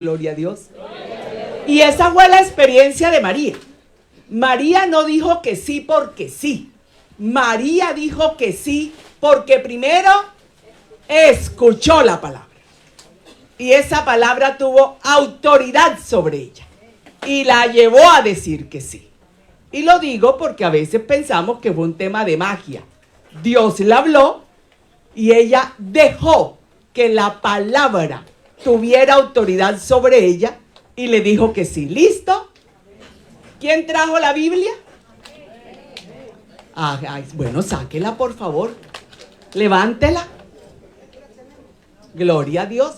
Gloria a Dios. Y esa fue la experiencia de María. María no dijo que sí porque sí. María dijo que sí porque primero escuchó la palabra. Y esa palabra tuvo autoridad sobre ella. Y la llevó a decir que sí. Y lo digo porque a veces pensamos que fue un tema de magia. Dios le habló y ella dejó que la palabra tuviera autoridad sobre ella y le dijo que sí. ¿Listo? ¿Quién trajo la Biblia? Bueno, sáquela por favor. Levántela. Gloria a Dios.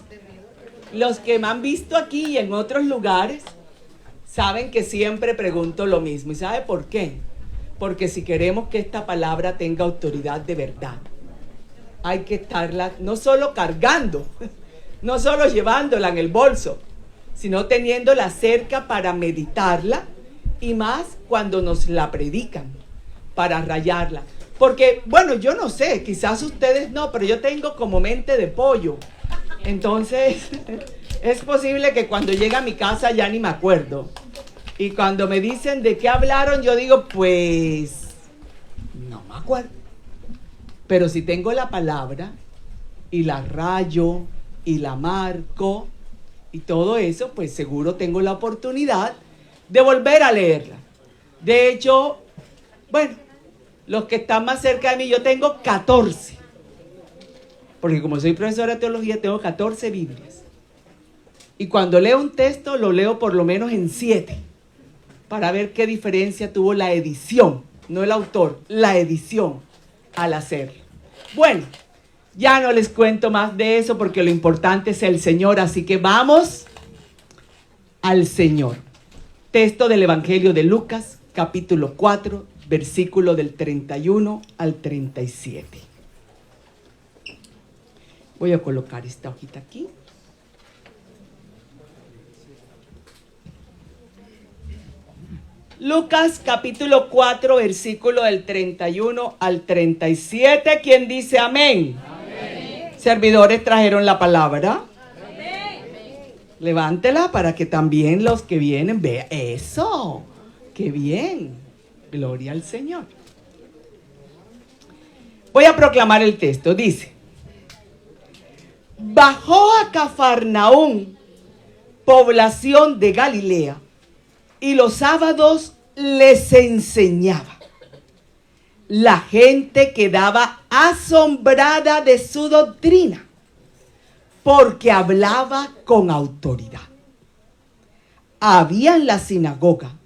Los que me han visto aquí y en otros lugares saben que siempre pregunto lo mismo. ¿Y sabe por qué? Porque si queremos que esta palabra tenga autoridad de verdad, hay que estarla no solo cargando, no solo llevándola en el bolso, sino teniéndola cerca para meditarla y más cuando nos la predican, para rayarla. Porque, bueno, yo no sé, quizás ustedes no, pero yo tengo como mente de pollo. Entonces, es posible que cuando llegue a mi casa ya ni me acuerdo. Y cuando me dicen de qué hablaron, yo digo, pues, no me acuerdo. Pero si tengo la palabra y la rayo y la marco y todo eso, pues seguro tengo la oportunidad de volver a leerla. De hecho, bueno, los que están más cerca de mí, yo tengo 14. Porque como soy profesora de teología, tengo 14 Biblias. Y cuando leo un texto, lo leo por lo menos en 7, para ver qué diferencia tuvo la edición, no el autor, la edición al hacerlo. Bueno, ya no les cuento más de eso porque lo importante es el Señor, así que vamos al Señor. Texto del Evangelio de Lucas, capítulo 4, versículo del 31 al 37. Voy a colocar esta hojita aquí. Lucas capítulo 4, versículo del 31 al 37. ¿Quién dice amén? Amén. Servidores trajeron la palabra. Amén. Levántela para que también los que vienen vean. Eso, qué bien. Gloria al Señor. Voy a proclamar el texto. Dice: bajó a Cafarnaúm, población de Galilea, y los sábados les enseñaba. La gente quedaba asombrada de su doctrina, porque hablaba con autoridad. Había en la sinagoga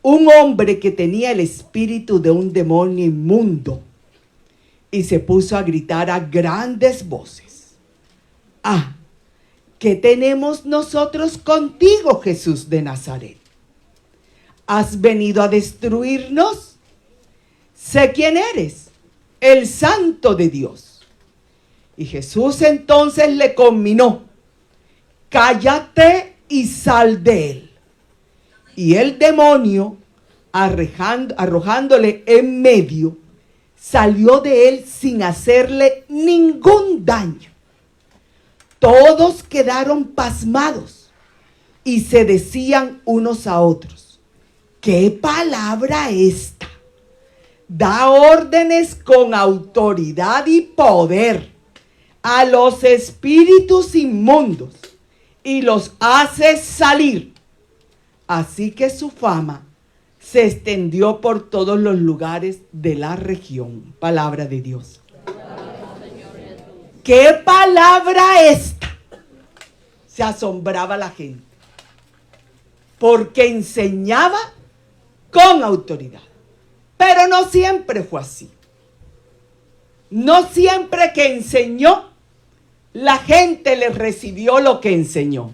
un hombre que tenía el espíritu de un demonio inmundo, y se puso a gritar a grandes voces: ¡ah! ¿Qué tenemos nosotros contigo, Jesús de Nazaret? ¿Has venido a destruirnos? Sé quién eres, el Santo de Dios. Y Jesús entonces le conminó: cállate y sal de él. Y el demonio, arrojándole en medio, salió de él sin hacerle ningún daño. Todos quedaron pasmados y se decían unos a otros: ¿qué palabra esta? Da órdenes con autoridad y poder a los espíritus inmundos y los hace salir. Así que su fama se extendió por todos los lugares de la región. Palabra de Dios. ¿Qué palabra esta? Se asombraba la gente, porque enseñaba con autoridad. Pero no siempre fue así. No siempre que enseñó, la gente le recibió lo que enseñó.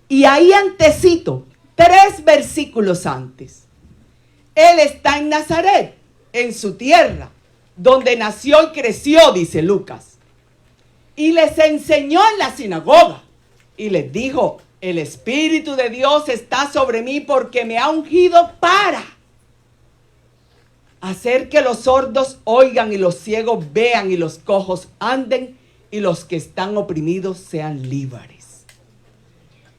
Y ahí antecito, 3 versículos antes, él está en Nazaret, en su tierra, donde nació y creció, dice Lucas. Y les enseñó en la sinagoga y les dijo: el Espíritu de Dios está sobre mí porque me ha ungido para hacer que los sordos oigan y los ciegos vean y los cojos anden y los que están oprimidos sean libres.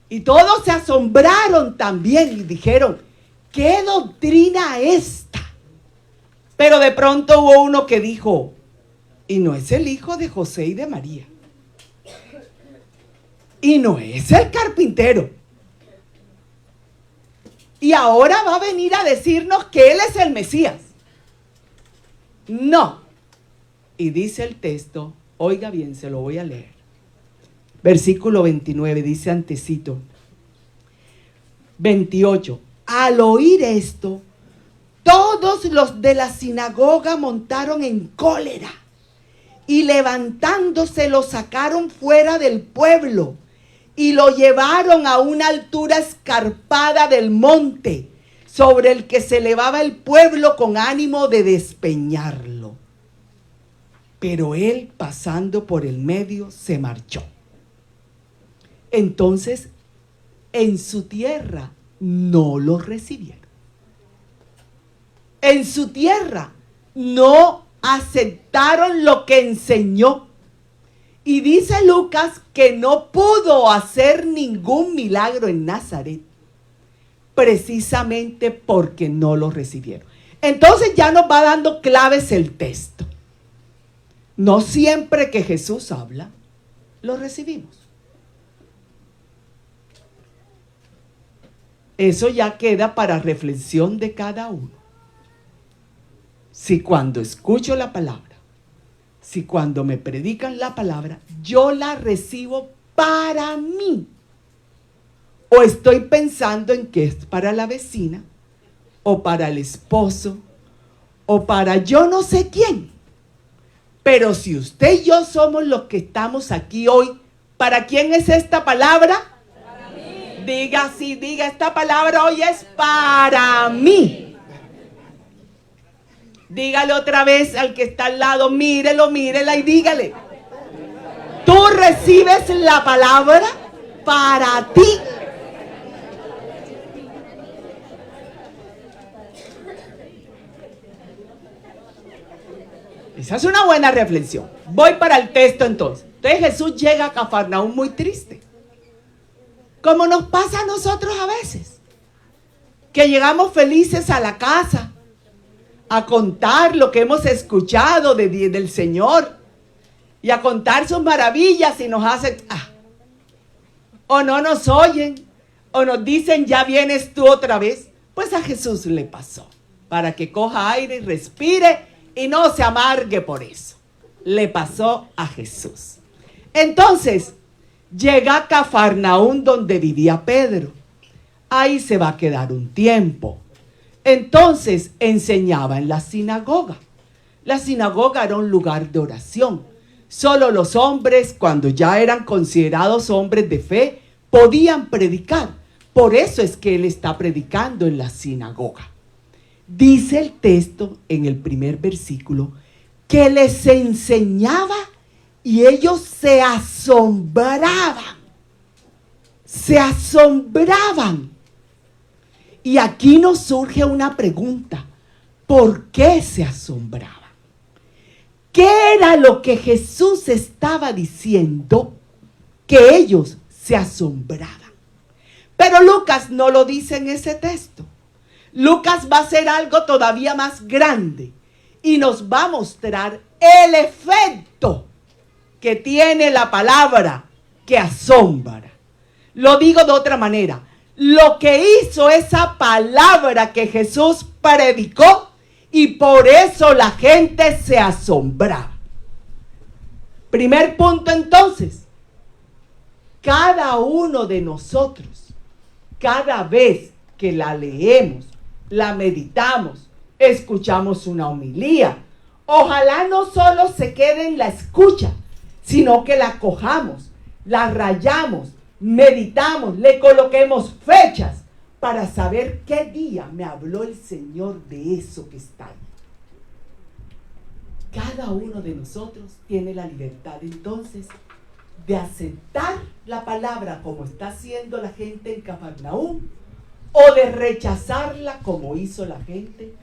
Y todos se asombraron también y dijeron, ¿qué doctrina esta? Pero de pronto hubo uno que dijo, ¿y no es el hijo de José y de María? ¿Y no es el carpintero? Y ahora va a venir a decirnos que él es el Mesías. No. Y dice el texto, oiga bien, se lo voy a leer. Versículo 29, dice antecito. 28. Al oír esto, todos los de la sinagoga montaron en cólera y levantándose lo sacaron fuera del pueblo y lo llevaron a una altura escarpada del monte sobre el que se elevaba el pueblo con ánimo de despeñarlo. Pero él, pasando por el medio, se marchó. Entonces, en su tierra no lo recibieron. En su tierra no aceptaron lo que enseñó. Y dice Lucas que no pudo hacer ningún milagro en Nazaret, precisamente porque no lo recibieron. Entonces ya nos va dando claves el texto. No siempre que Jesús habla, lo recibimos. Eso ya queda para reflexión de cada uno. Si cuando escucho la palabra, si cuando me predican la palabra, yo la recibo para mí, o estoy pensando en que es para la vecina, o para el esposo, o para yo no sé quién. Pero si usted y yo somos los que estamos aquí hoy, ¿para quién es esta palabra? Diga, sí, diga, esta palabra hoy es para mí. Dígale otra vez al que está al lado, mírelo, mírela y dígale. Tú recibes la palabra para ti. Esa es una buena reflexión. Voy para el texto entonces. Entonces Jesús llega a Cafarnaúm muy triste. Como nos pasa a nosotros a veces, que llegamos felices a la casa a contar lo que hemos escuchado del Señor y a contar sus maravillas y nos hacen, o no nos oyen, o nos dicen, ya vienes tú otra vez. Pues a Jesús le pasó, para que coja aire y respire y no se amargue por eso. Le pasó a Jesús. Entonces, llega a Cafarnaúm donde vivía Pedro. Ahí se va a quedar un tiempo. Entonces enseñaba en la sinagoga. La sinagoga era un lugar de oración. Solo los hombres, cuando ya eran considerados hombres de fe, podían predicar. Por eso es que él está predicando en la sinagoga. Dice el texto en el primer versículo que les enseñaba y ellos se asombraban. Se asombraban. Y aquí nos surge una pregunta. ¿Por qué se asombraban? ¿Qué era lo que Jesús estaba diciendo que ellos se asombraban? Pero Lucas no lo dice en ese texto. Lucas va a hacer algo todavía más grande y nos va a mostrar el efecto que tiene la palabra que asombra. Lo digo de otra manera. Lo que hizo esa palabra que Jesús predicó y por eso la gente se asombraba. Primer punto entonces. Cada uno de nosotros, cada vez que la leemos, la meditamos, escuchamos una homilía, ojalá no solo se quede en la escucha, sino que la cojamos, la rayamos, meditamos, le coloquemos fechas para saber qué día me habló el Señor de eso que está ahí. Cada uno de nosotros tiene la libertad entonces de aceptar la palabra como está haciendo la gente en Cafarnaúm o de rechazarla como hizo la gente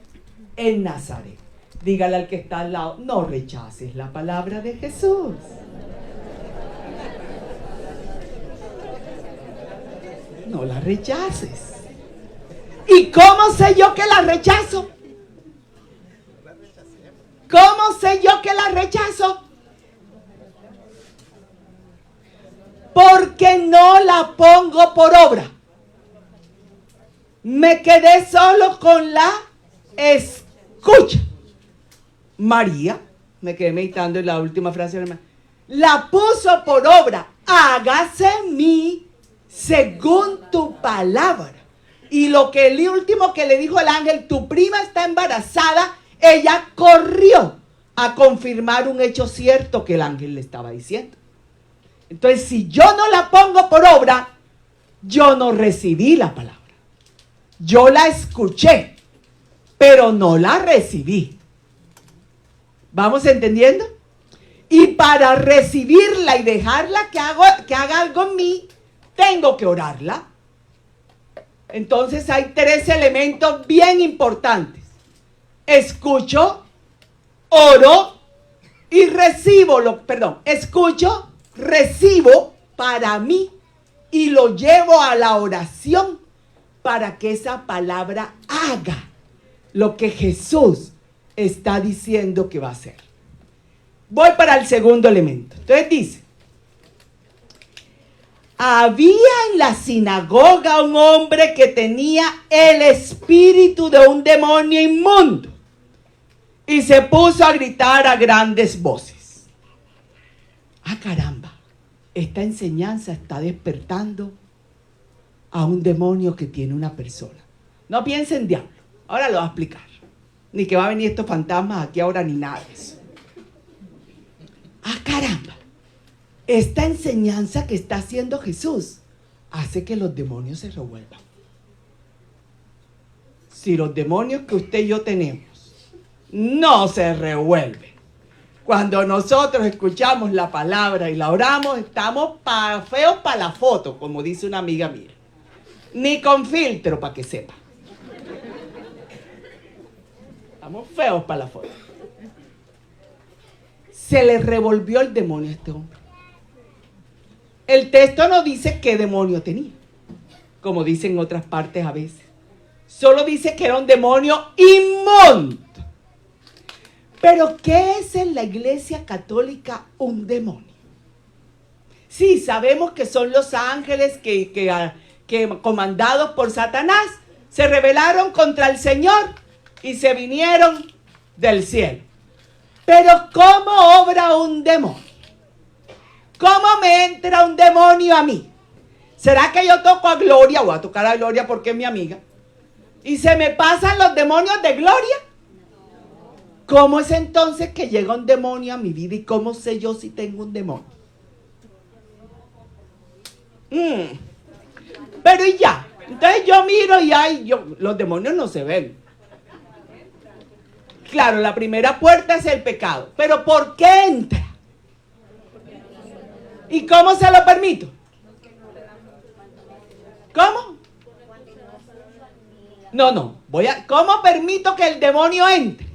en Nazaret. Dígale al que está al lado, no rechaces la palabra de Jesús. no la rechaces. ¿Y cómo sé yo que la rechazo? ¿Cómo sé yo que la rechazo? Porque no la pongo por obra. Me quedé solo con la escucha. María, me quedé meditando en la última frase, la puso por obra. Hágase en mí según tu palabra. Y lo que el último que le dijo el ángel, tu prima está embarazada, ella corrió a confirmar un hecho cierto que el ángel le estaba diciendo. Entonces, si yo no la pongo por obra, yo no recibí la palabra. Yo la escuché, pero no la recibí. ¿Vamos entendiendo? Y para recibirla y dejarla que haga algo en mí, tengo que orarla. Entonces hay 3 elementos bien importantes. Escucho, oro y recibo. Escucho, recibo para mí y lo llevo a la oración para que esa palabra haga lo que Jesús está diciendo que va a hacer. Voy para el segundo elemento. Entonces dice, había en la sinagoga un hombre que tenía el espíritu de un demonio inmundo y se puso a gritar a grandes voces. Ah, caramba, esta enseñanza está despertando a un demonio que tiene una persona. No piensen en diablo, ahora lo voy a explicar. Ni que va a venir estos fantasmas aquí ahora ni nada de eso. Ah, caramba. Esta enseñanza que está haciendo Jesús hace que los demonios se revuelvan. Si los demonios que usted y yo tenemos no se revuelven, cuando nosotros escuchamos la palabra y la oramos, estamos feos para la foto, como dice una amiga mía. Ni con filtro, para que sepa. Estamos feos para la foto. Se le revolvió el demonio a este hombre. El texto no dice qué demonio tenía, como dicen en otras partes a veces. Solo dice que era un demonio inmundo. Pero ¿qué es en la Iglesia Católica un demonio? Sí, sabemos que son los ángeles que comandados por Satanás se rebelaron contra el Señor y se vinieron del cielo. Pero ¿cómo obra un demonio? ¿Cómo me entra un demonio a mí? ¿Será que yo toco a Gloria? Voy a tocar a Gloria porque es mi amiga. ¿Y se me pasan los demonios de Gloria? ¿Cómo es entonces que llega un demonio a mi vida y cómo sé yo si tengo un demonio? Pero y ya. Entonces yo miro y los demonios no se ven. Claro, la primera puerta es el pecado. Pero ¿por qué entra? ¿Y cómo se lo permito? ¿Cómo? No. ¿Cómo permito que el demonio entre?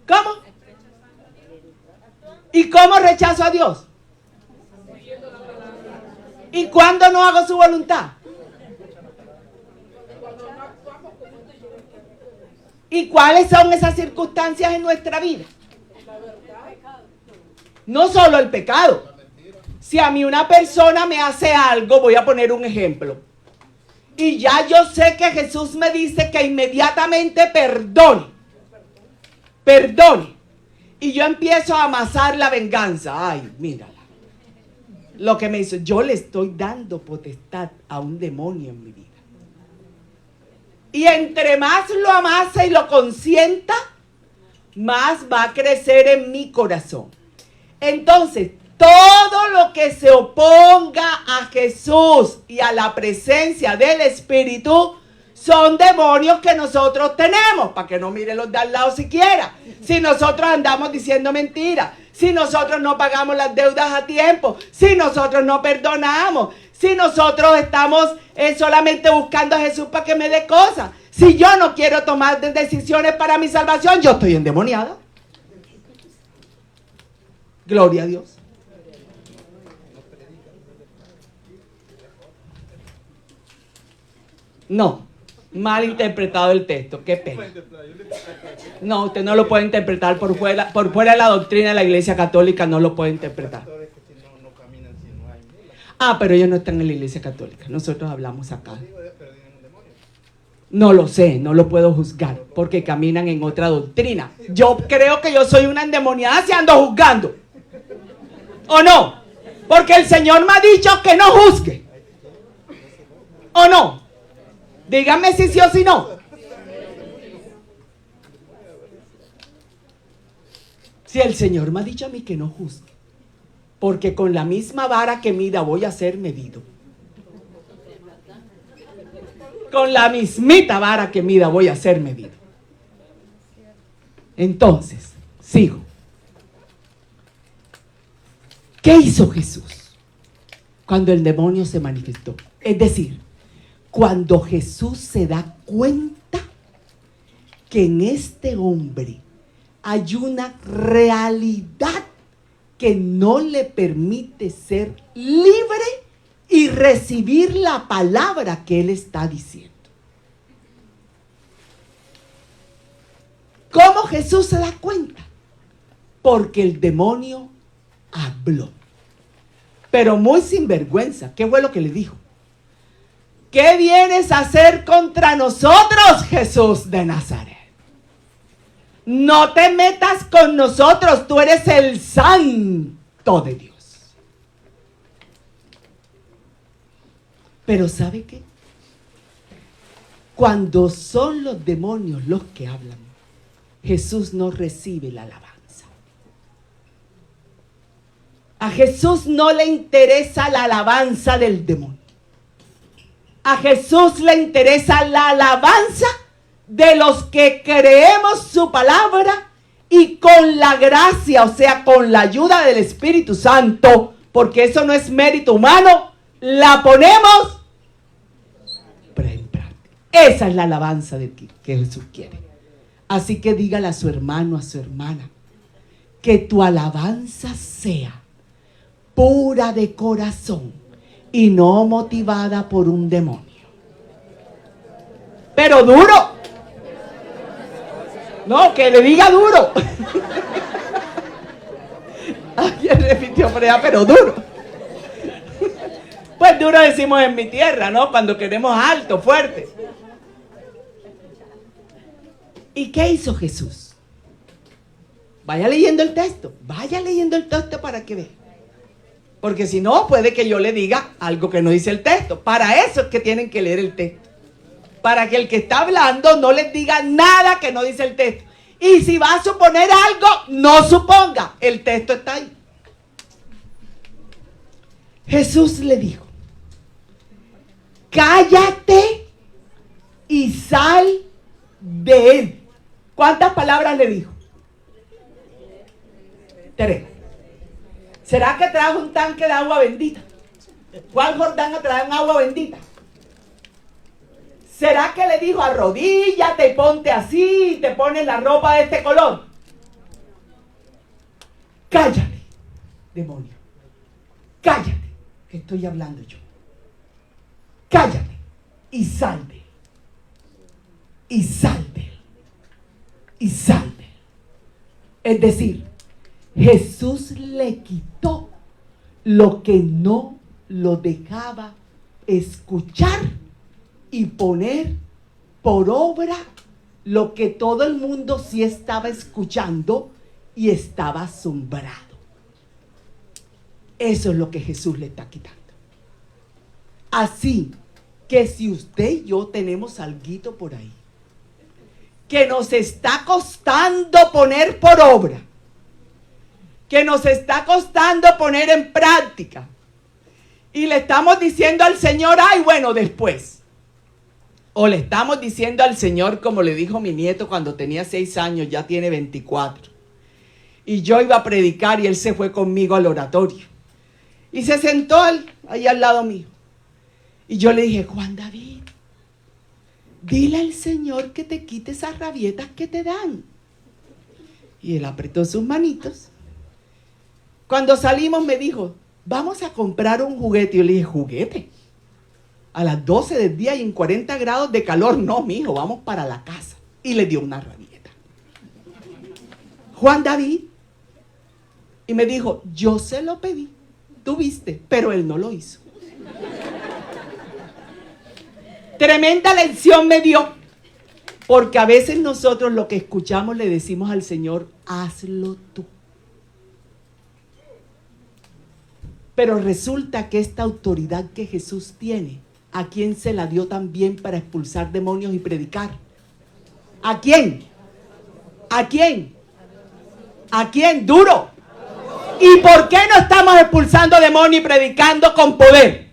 ¿Cómo? ¿Y cómo rechazo a Dios? ¿Y cuándo no hago su voluntad? ¿Y cuáles son esas circunstancias en nuestra vida? No solo el pecado. Si a mí una persona me hace algo, voy a poner un ejemplo. Y ya yo sé que Jesús me dice que inmediatamente perdone. Y yo empiezo a amasar la venganza. Ay, mírala. Lo que me hizo, yo le estoy dando potestad a un demonio en mi vida. Y entre más lo amase y lo consienta, más va a crecer en mi corazón. Entonces, todo lo que se oponga a Jesús y a la presencia del Espíritu son demonios que nosotros tenemos, para que no miren los de al lado siquiera. Si nosotros andamos diciendo mentiras, si nosotros no pagamos las deudas a tiempo, si nosotros no perdonamos, si nosotros estamos solamente buscando a Jesús para que me dé cosas, si yo no quiero tomar decisiones para mi salvación, yo estoy endemoniada. Gloria a Dios. No, mal interpretado el texto, qué pena. No, usted no lo puede interpretar por fuera de la doctrina de la Iglesia Católica, no lo puede interpretar. Ah, pero ellos no están en la Iglesia Católica, nosotros hablamos acá. No lo sé, no lo puedo juzgar, porque caminan en otra doctrina. Yo creo que yo soy una endemoniada si ando juzgando. ¿O no? Porque el Señor me ha dicho que no juzgue. ¿O no? Díganme si sí o si no. Si el Señor me ha dicho a mí que no juzgue, porque con la misma vara que mida voy a ser medido. Con la mismita vara que mida voy a ser medido. Entonces, sigo. ¿Qué hizo Jesús cuando el demonio se manifestó? Es decir, cuando Jesús se da cuenta que en este hombre hay una realidad que no le permite ser libre y recibir la palabra que él está diciendo. ¿Cómo Jesús se da cuenta? Porque el demonio habló. Pero muy sinvergüenza. ¿Qué fue lo que le dijo? ¿Qué vienes a hacer contra nosotros, Jesús de Nazaret? No te metas con nosotros, tú eres el Santo de Dios. Pero ¿sabe qué? Cuando son los demonios los que hablan, Jesús no recibe la alabanza. A Jesús no le interesa la alabanza del demonio. A Jesús le interesa la alabanza de los que creemos su palabra y con la gracia, o sea, con la ayuda del Espíritu Santo, porque eso no es mérito humano, la ponemos en práctica. Esa es la alabanza que Jesús quiere. Así que dígale a su hermano, a su hermana, que tu alabanza sea pura de corazón y no motivada por un demonio. Pero duro. No, que le diga duro. Alguien repitió por allá, pero duro. Pues duro decimos en mi tierra, ¿no? Cuando queremos alto, fuerte. ¿Y qué hizo Jesús? Vaya leyendo el texto. Vaya leyendo el texto para que vea. Porque si no, puede que yo le diga algo que no dice el texto. Para eso es que tienen que leer el texto. Para que el que está hablando no les diga nada que no dice el texto. Y si va a suponer algo, no suponga. El texto está ahí. Jesús le dijo: cállate y sal de él. ¿Cuántas palabras le dijo? 3. ¿Será que trajo un tanque de agua bendita? ¿Cuál Jordán a traer un agua bendita? ¿Será que le dijo arrodíllate y ponte así y te pones la ropa de este color? Cállate, demonio. Cállate, que estoy hablando yo. Cállate y sal de él. Y sal de él. Y sal de él. Es decir, Jesús le quitó lo que no lo dejaba escuchar y poner por obra lo que todo el mundo sí estaba escuchando y estaba asombrado. Eso es lo que Jesús le está quitando. Así que si usted y yo tenemos alguito por ahí que nos está costando poner por obra, que nos está costando poner en práctica, y le estamos diciendo al Señor, ay, bueno, después. O le estamos diciendo al Señor, como le dijo mi nieto cuando tenía 6 años, ya tiene 24. Y yo iba a predicar y él se fue conmigo al oratorio. Y se sentó ahí al lado mío. Y yo le dije: Juan David, dile al Señor que te quite esas rabietas que te dan. Y él apretó sus manitos. Cuando salimos me dijo: vamos a comprar un juguete. Y yo le dije: ¿juguete? a las 12 del día y en 40 grados de calor. No, mijo, vamos para la casa. Y le dio una rabieta. Juan David. Y me dijo, yo se lo pedí, tú viste, pero él no lo hizo. Tremenda lección me dio. Porque a veces nosotros lo que escuchamos le decimos al Señor, hazlo tú. Pero resulta que esta autoridad que Jesús tiene, ¿a quién se la dio también para expulsar demonios y predicar? ¿A quién? ¿A quién? ¿A quién? Duro. ¿Y por qué no estamos expulsando demonios y predicando con poder?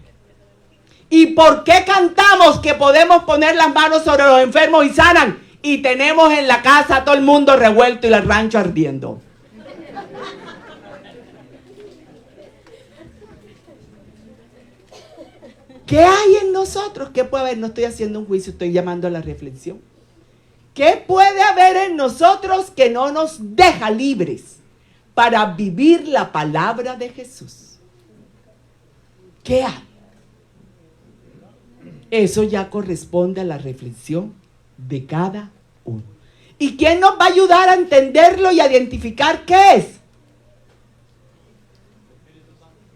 ¿Y por qué cantamos que podemos poner las manos sobre los enfermos y sanan? Y tenemos en la casa a todo el mundo revuelto y el rancho ardiendo. ¿Qué hay en nosotros? ¿Qué puede haber? No estoy haciendo un juicio, estoy llamando a la reflexión. ¿Qué puede haber en nosotros que no nos deja libres para vivir la palabra de Jesús? ¿Qué hay? Eso ya corresponde a la reflexión de cada uno. ¿Y quién nos va a ayudar a entenderlo y a identificar qué es?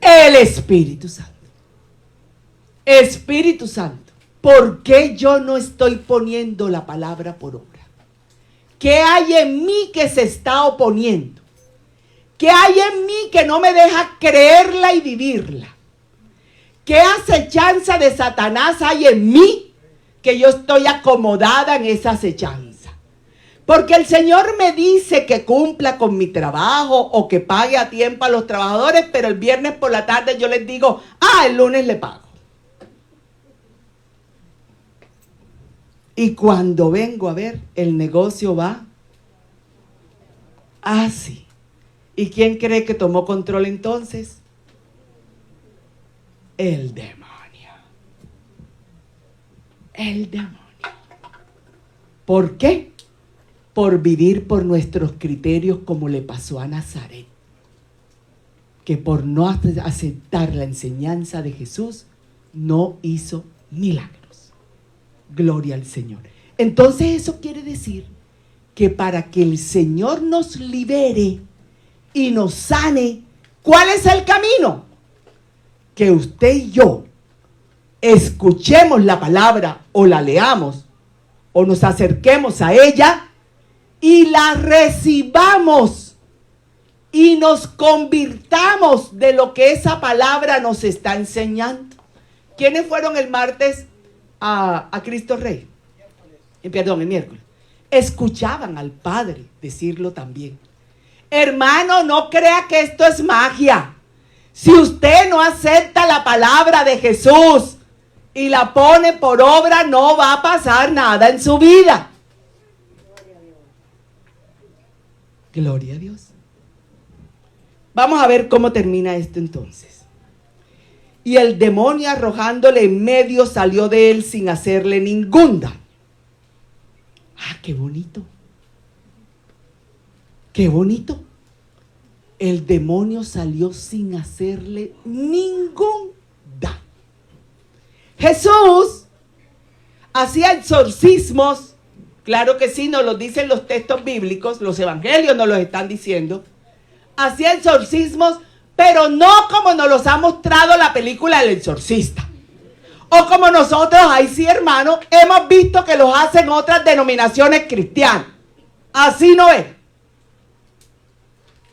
El Espíritu Santo. Espíritu Santo, ¿por qué yo no estoy poniendo la palabra por obra? ¿Qué hay en mí que se está oponiendo? ¿Qué hay en mí que no me deja creerla y vivirla? ¿Qué acechanza de Satanás hay en mí que yo estoy acomodada en esa acechanza? Porque el Señor me dice que cumpla con mi trabajo o que pague a tiempo a los trabajadores, pero el viernes por la tarde yo les digo, el lunes le pago. Y cuando vengo a ver, el negocio va así. ¿Y quién cree que tomó control entonces? El demonio. El demonio. ¿Por qué? Por vivir por nuestros criterios como le pasó a Nazaret. Que por no aceptar la enseñanza de Jesús, no hizo milagros. Gloria al Señor. Entonces eso quiere decir que para que el Señor nos libere y nos sane, ¿cuál es el camino? Que usted y yo escuchemos la palabra o la leamos o nos acerquemos a ella y la recibamos y nos convirtamos de lo que esa palabra nos está enseñando. ¿Quiénes fueron el martes a Cristo Rey? Perdón, el miércoles. Escuchaban al Padre decirlo también. Hermano, no crea que esto es magia. Si usted no acepta la palabra de Jesús y la pone por obra, no va a pasar nada en su vida. Gloria a Dios. Vamos a ver cómo termina esto entonces. Y el demonio arrojándole en medio salió de él sin hacerle ningún daño. ¡Qué bonito! ¡Qué bonito! El demonio salió sin hacerle ningún daño. Jesús hacía exorcismos, claro que sí, nos lo dicen los textos bíblicos, los evangelios nos los están diciendo. Hacía exorcismos, pero no como nos los ha mostrado la película El Exorcista. O como nosotros, ahí sí hermano, hemos visto que los hacen otras denominaciones cristianas. Así no es.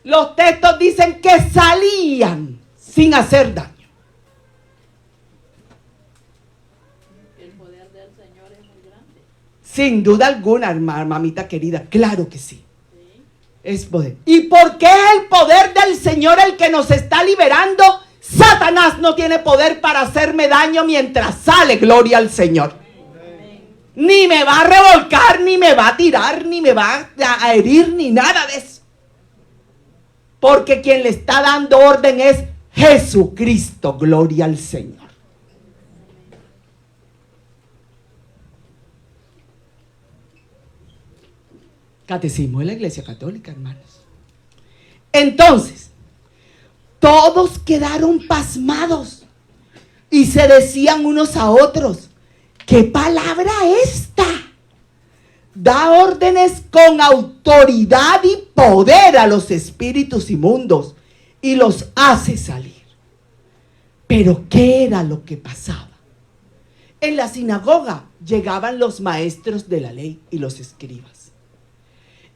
Los textos dicen que salían sin hacer daño. El poder del Señor es muy grande. Sin duda alguna, mamita querida, claro que sí. Es poder. ¿Y por qué es el poder del Señor el que nos está liberando? Satanás no tiene poder para hacerme daño mientras sale, gloria al Señor. Ni me va a revolcar, ni me va a tirar, ni me va a herir, ni nada de eso. Porque quien le está dando orden es Jesucristo, gloria al Señor. Catecismo de la Iglesia Católica, hermanos. Entonces, todos quedaron pasmados. Y se decían unos a otros, ¿qué palabra esta? Da órdenes con autoridad y poder a los espíritus inmundos y los hace salir. Pero ¿qué era lo que pasaba? En la sinagoga llegaban los maestros de la ley y los escribas.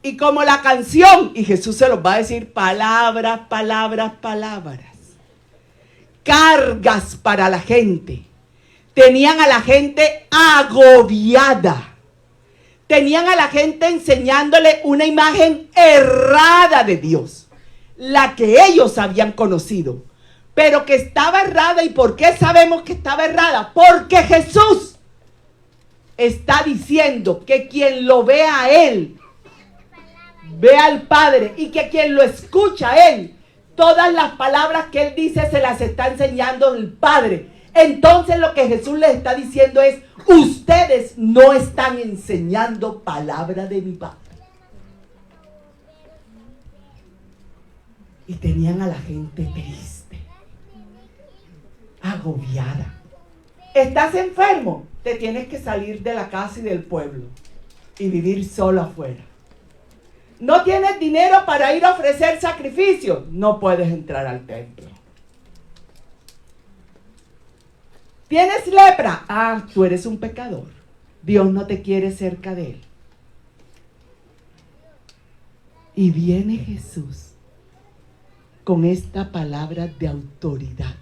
Y como la canción, y Jesús se los va a decir, palabras, palabras, palabras. Cargas para la gente. Tenían a la gente agobiada. Tenían a la gente enseñándole una imagen errada de Dios, la que ellos habían conocido, pero que estaba errada. ¿Y por qué sabemos que estaba errada? Porque Jesús está diciendo que quien lo ve a Él, ve al Padre, y que quien lo escucha a Él, todas las palabras que Él dice se las está enseñando el Padre. Entonces lo que Jesús les está diciendo es, ustedes no están enseñando palabra de mi Padre. Y tenían a la gente triste, agobiada. ¿Estás enfermo? Te tienes que salir de la casa y del pueblo y vivir solo afuera. ¿No tienes dinero para ir a ofrecer sacrificios? No puedes entrar al templo. ¿Tienes lepra? Ah, tú eres un pecador. Dios no te quiere cerca de Él. Y viene Jesús con esta palabra de autoridad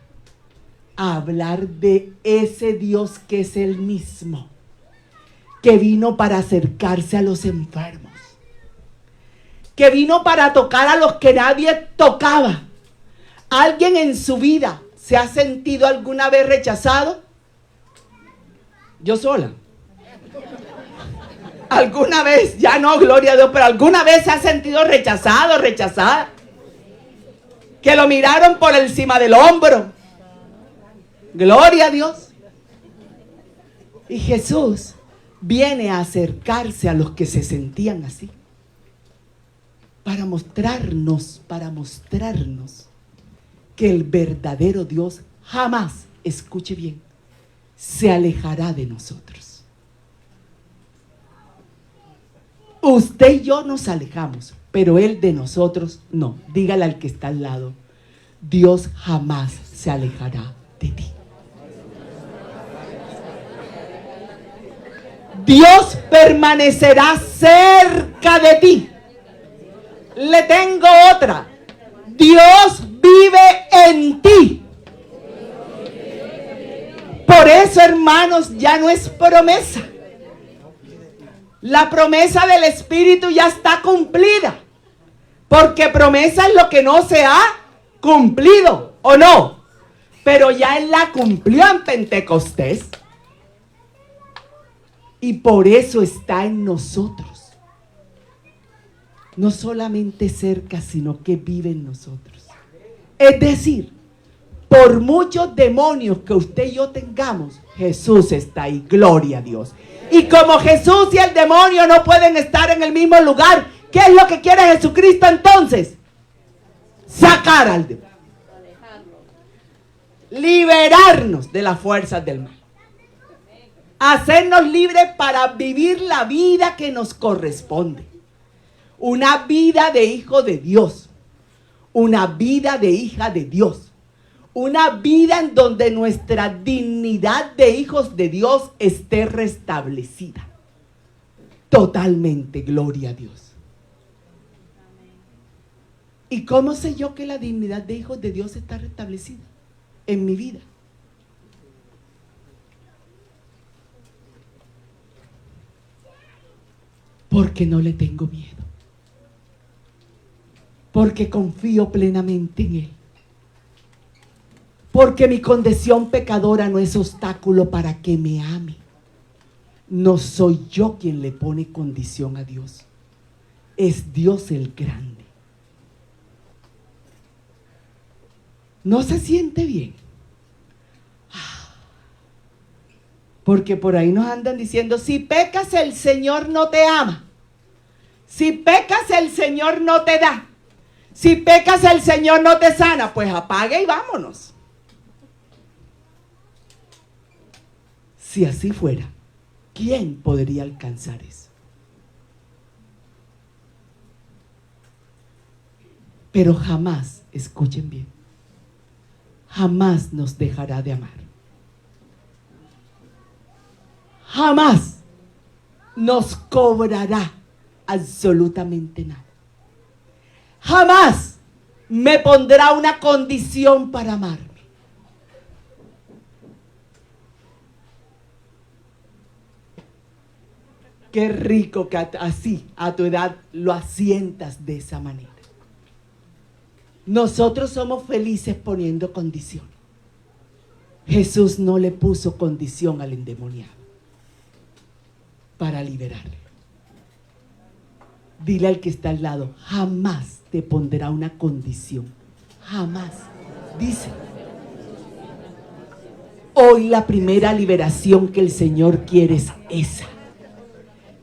a hablar de ese Dios que es Él mismo, que vino para acercarse a los enfermos, que vino para tocar a los que nadie tocaba. ¿Alguien en su vida se ha sentido alguna vez rechazado? Yo sola. ¿Alguna vez? Ya no, gloria a Dios, pero ¿alguna vez se ha sentido rechazado, rechazada? Que lo miraron por encima del hombro. Gloria a Dios. Y Jesús viene a acercarse a los que se sentían así, para mostrarnos que el verdadero Dios jamás, escuche bien, se alejará de nosotros. Usted y yo nos alejamos, pero Él de nosotros no. Dígale al que está al lado, Dios jamás se alejará de ti. Dios permanecerá cerca de ti. Le tengo otra. Dios vive en ti. Por eso, hermanos, ya no es promesa. La promesa del Espíritu ya está cumplida. Porque promesa es lo que no se ha cumplido, ¿o no? Pero ya Él la cumplió en Pentecostés. Y por eso está en nosotros. No solamente cerca, sino que vive en nosotros. Es decir, por muchos demonios que usted y yo tengamos, Jesús está ahí, gloria a Dios. Y como Jesús y el demonio no pueden estar en el mismo lugar, ¿qué es lo que quiere Jesucristo entonces? Sacar al demonio. Liberarnos de las fuerzas del mal. Hacernos libres para vivir la vida que nos corresponde. Una vida de hijo de Dios. Una vida de hija de Dios. Una vida en donde nuestra dignidad de hijos de Dios esté restablecida. Totalmente, gloria a Dios. ¿Y cómo sé yo que la dignidad de hijos de Dios está restablecida en mi vida? Porque no le tengo miedo. Porque confío plenamente en Él. Porque mi condición pecadora no es obstáculo para que me ame. No soy yo quien le pone condición a Dios. Es Dios el grande. ¿No se siente bien? Porque por ahí nos andan diciendo, si pecas el Señor no te ama. Si pecas el Señor no te da. Si pecas el Señor no te sana. Pues apague y vámonos. Si así fuera, ¿quién podría alcanzar eso? Pero jamás, escuchen bien, jamás nos dejará de amar. Jamás nos cobrará absolutamente nada. Jamás me pondrá una condición para amarme. Qué rico que así, a tu edad, lo asientas de esa manera. Nosotros somos felices poniendo condición. Jesús no le puso condición al endemoniado para liberarle. Dile al que está al lado, jamás te pondrá una condición. Jamás. Dice. Hoy la primera liberación que el Señor quiere es esa.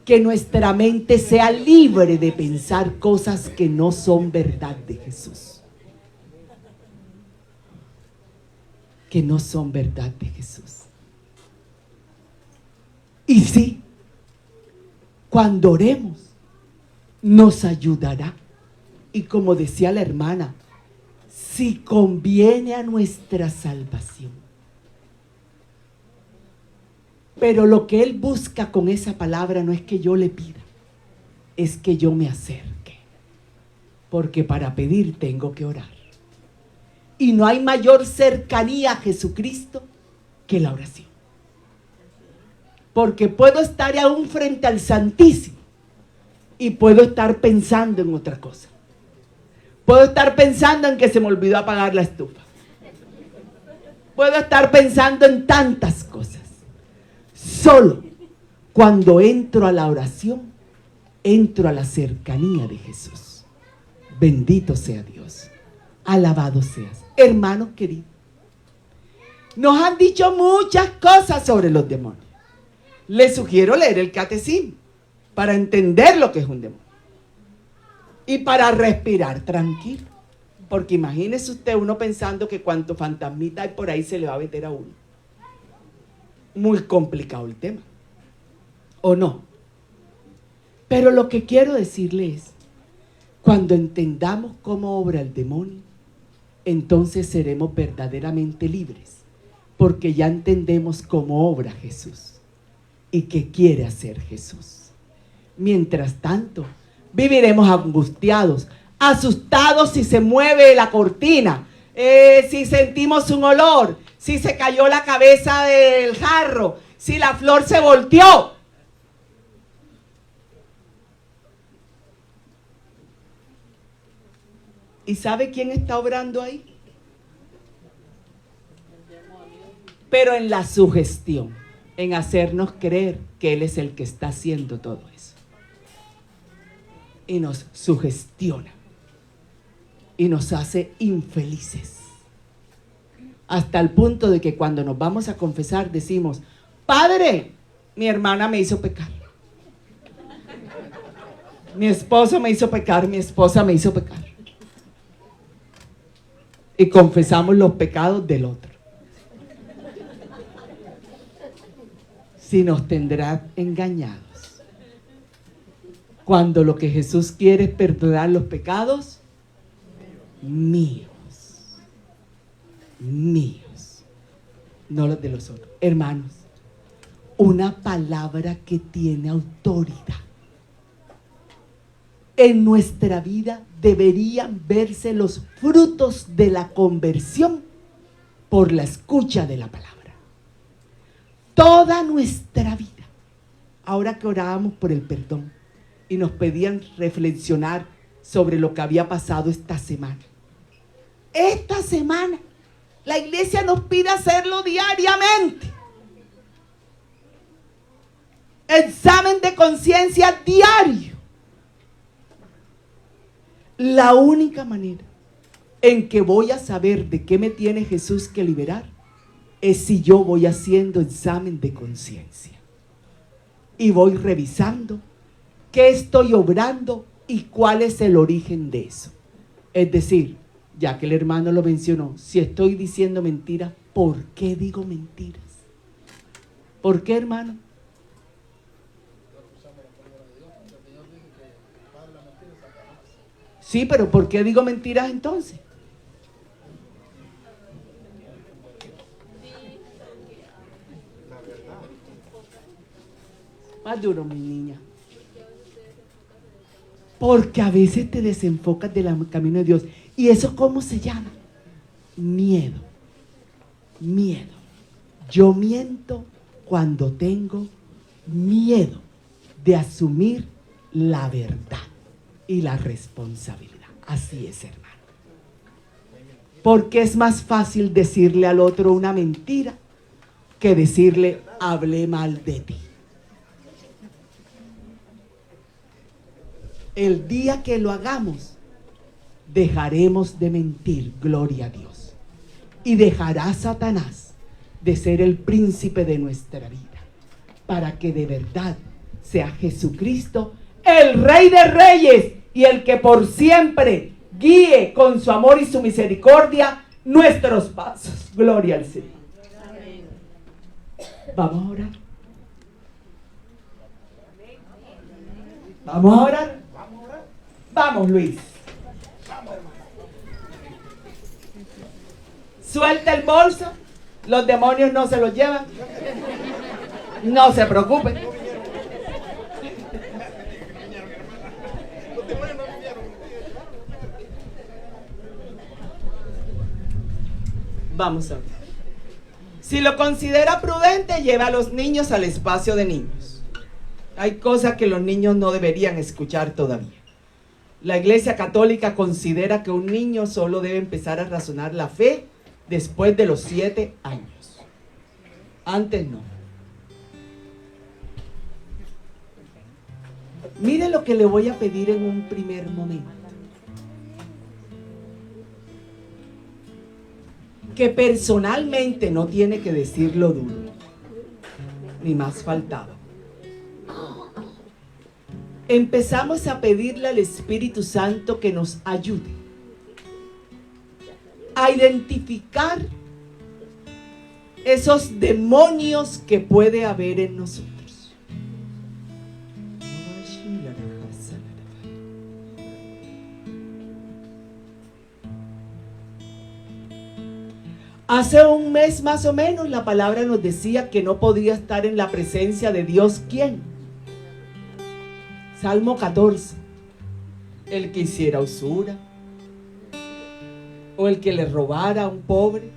Que nuestra mente sea libre de pensar cosas que no son verdad de Jesús. Que no son verdad de Jesús. Y sí, cuando oremos, nos ayudará. Y como decía la hermana, si conviene a nuestra salvación. Pero lo que Él busca con esa palabra no es que yo le pida, es que yo me acerque. Porque para pedir tengo que orar. Y no hay mayor cercanía a Jesucristo que la oración. Porque puedo estar aún frente al Santísimo y puedo estar pensando en otra cosa. Puedo estar pensando en que se me olvidó apagar la estufa. Puedo estar pensando en tantas cosas. Solo cuando entro a la oración, entro a la cercanía de Jesús. Bendito sea Dios. Alabado seas. Hermanos queridos, nos han dicho muchas cosas sobre los demonios. Les sugiero leer el catecismo para entender lo que es un demonio. Y para respirar tranquilo. Porque imagínese usted uno pensando que cuanto fantasmita hay por ahí se le va a meter a uno. Muy complicado el tema. ¿O no? Pero lo que quiero decirle es, cuando entendamos cómo obra el demonio, entonces seremos verdaderamente libres, porque ya entendemos cómo obra Jesús y qué quiere hacer Jesús. Mientras tanto, viviremos angustiados, asustados si se mueve la cortina, si sentimos un olor, si se cayó la cabeza del jarro, si la flor se volteó. ¿Y sabe quién está obrando ahí? Pero en la sugestión, en hacernos creer que Él es el que está haciendo todo eso. Y nos sugestiona. Y nos hace infelices. Hasta el punto de que cuando nos vamos a confesar decimos, Padre, mi hermana me hizo pecar. Mi esposo me hizo pecar, mi esposa me hizo pecar. Y confesamos los pecados del otro. Si nos tendrá engañados. Cuando lo que Jesús quiere es perdonar los pecados míos. Míos. No los de los otros. Hermanos, una palabra que tiene autoridad. En nuestra vida deberían verse los frutos de la conversión por la escucha de la palabra. Toda nuestra vida. Ahora que orábamos por el perdón y nos pedían reflexionar sobre lo que había pasado esta semana. Esta semana la iglesia nos pide hacerlo diariamente. Examen de conciencia diario. La única manera en que voy a saber de qué me tiene Jesús que liberar es si yo voy haciendo examen de conciencia y voy revisando qué estoy obrando y cuál es el origen de eso. Es decir, ya que el hermano lo mencionó, si estoy diciendo mentiras, ¿por qué digo mentiras? ¿Por qué, hermano? Sí, pero ¿por qué digo mentiras entonces? Más duro, mi niña. Porque a veces te desenfocas del camino de Dios. ¿Y eso cómo se llama? Miedo. Miedo. Yo miento cuando tengo miedo de asumir la verdad y la responsabilidad. Así es, hermano. Porque es más fácil decirle al otro una mentira que decirle, hablé mal de ti. El día que lo hagamos, dejaremos de mentir, gloria a Dios. Y dejará Satanás de ser el príncipe de nuestra vida, para que de verdad sea Jesucristo el Rey de Reyes y el que por siempre guíe con su amor y su misericordia nuestros pasos. Gloria al Señor. Vamos a orar. Vamos a orar. Vamos, Luis. Suelta el bolso. Los demonios no se los llevan. No se preocupen. Vamos a ver. Si lo considera prudente, lleva a los niños al espacio de niños. Hay cosas que los niños no deberían escuchar todavía. La Iglesia Católica considera que un niño solo debe empezar a razonar la fe después de los 7 años. Antes no. Mire lo que le voy a pedir en un primer momento. Que personalmente no tiene que decirlo duro, ni más faltaba. Empezamos a pedirle al Espíritu Santo que nos ayude a identificar esos demonios que puede haber en nosotros. Hace un mes más o menos la palabra nos decía que no podía estar en la presencia de Dios. ¿Quién? Salmo 14. El que hiciera usura, o el que le robara a un pobre,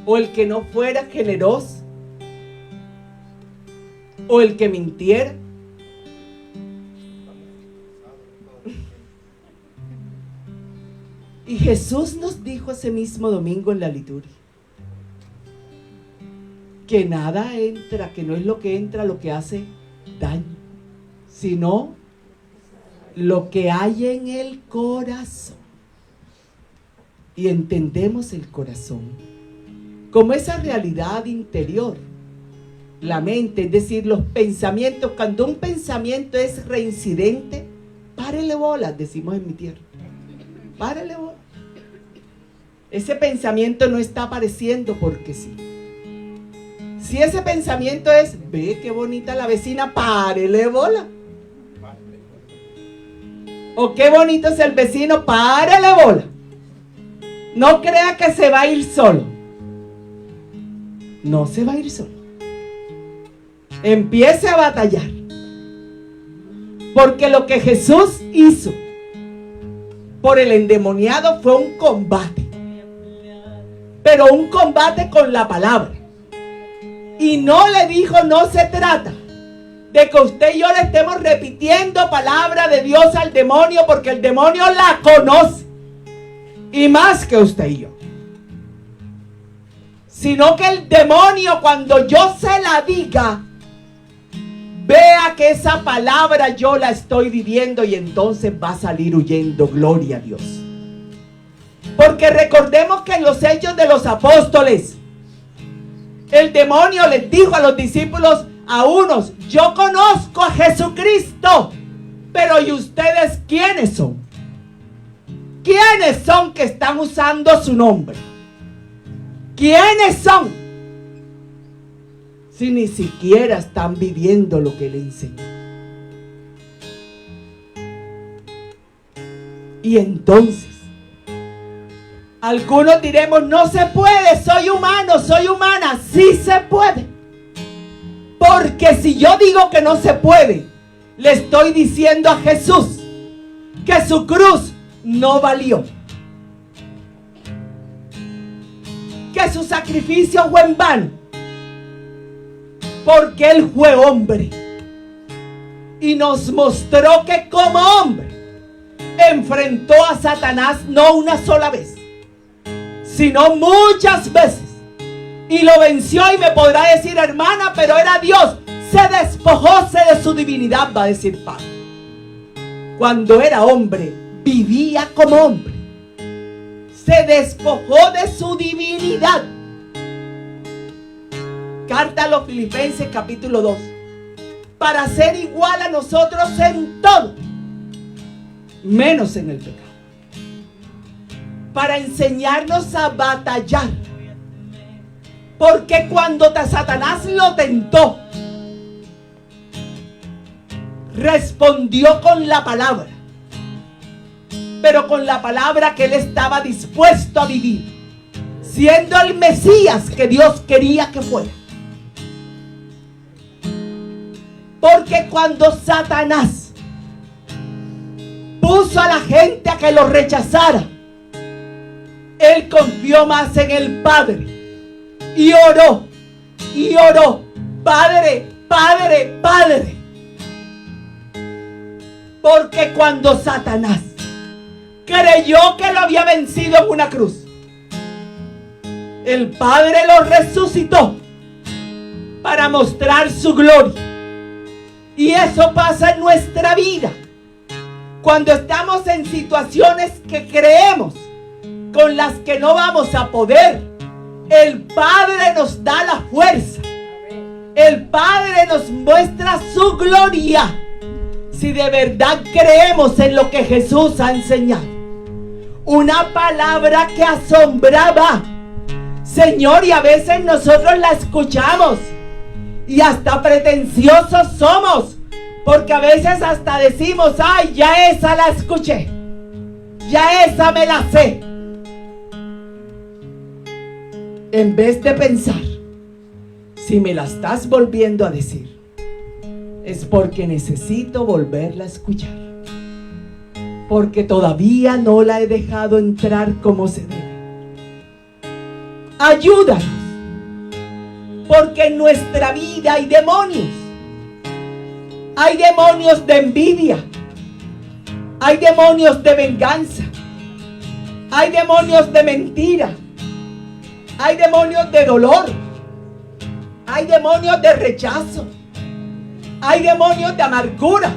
o el que no fuera generoso, o el que mintiera. Y Jesús nos dijo ese mismo domingo en la liturgia que nada entra, que no es lo que entra lo que hace daño, sino lo que hay en el corazón. Y entendemos el corazón como esa realidad interior, la mente, es decir, los pensamientos. Cuando un pensamiento es reincidente, párele bolas, decimos en mi tierra. Párele bolas. Ese pensamiento no está apareciendo porque sí. Si ese pensamiento es, ve qué bonita la vecina, párele bola. O qué bonito es el vecino, párele bola. No crea que se va a ir solo. No se va a ir solo. Empiece a batallar. Porque lo que Jesús hizo por el endemoniado fue un combate. Pero un combate con la palabra. Y no le dijo, no se trata de que usted y yo le estemos repitiendo palabra de Dios al demonio, porque el demonio la conoce. Y más que usted y yo. Sino que el demonio, cuando yo se la diga, vea que esa palabra yo la estoy viviendo, y entonces va a salir huyendo. Gloria a Dios. Porque recordemos que en los hechos de los apóstoles, el demonio les dijo a los discípulos, a unos, yo conozco a Jesucristo, pero ¿y ustedes quiénes son? ¿Quiénes son que están usando su nombre? ¿Quiénes son? Si ni siquiera están viviendo lo que le enseñó. Y entonces, algunos diremos, no se puede, soy humano, soy humana. Sí se puede. Porque si yo digo que no se puede, le estoy diciendo a Jesús que su cruz no valió. Que su sacrificio fue en vano. Porque Él fue hombre. Y nos mostró que como hombre enfrentó a Satanás no una sola vez, sino muchas veces. Y lo venció. Y me podrá decir, hermana, pero era Dios. Se despojóse de su divinidad, va a decir Pablo. Cuando era hombre, vivía como hombre. Se despojó de su divinidad. Carta a los Filipenses capítulo 2. Para ser igual a nosotros en todo, menos en el pecado. Para enseñarnos a batallar. Porque cuando Satanás lo tentó, respondió con la palabra. Pero con la palabra que él estaba dispuesto a vivir, siendo el Mesías que Dios quería que fuera. Porque cuando Satanás puso a la gente a que lo rechazara, él confió más en el Padre y oró, Padre, Padre, Padre. Porque cuando Satanás creyó que lo había vencido en una cruz, el Padre lo resucitó para mostrar su gloria. Y eso pasa en nuestra vida. Cuando estamos en situaciones que creemos con las que no vamos a poder, el Padre nos da la fuerza. El Padre nos muestra su gloria. Si de verdad creemos en lo que Jesús ha enseñado. Una palabra que asombraba, Señor, y a veces nosotros la escuchamos y hasta pretenciosos somos, porque a veces hasta decimos, ay, ya esa la escuché, ya esa me la sé. En vez de pensar, si me la estás volviendo a decir, es porque necesito volverla a escuchar. Porque todavía no la he dejado entrar como se debe. Ayúdanos. Porque en nuestra vida hay demonios. Hay demonios de envidia. Hay demonios de venganza. Hay demonios de mentira. Hay demonios de dolor. Hay demonios de rechazo. Hay demonios de amargura.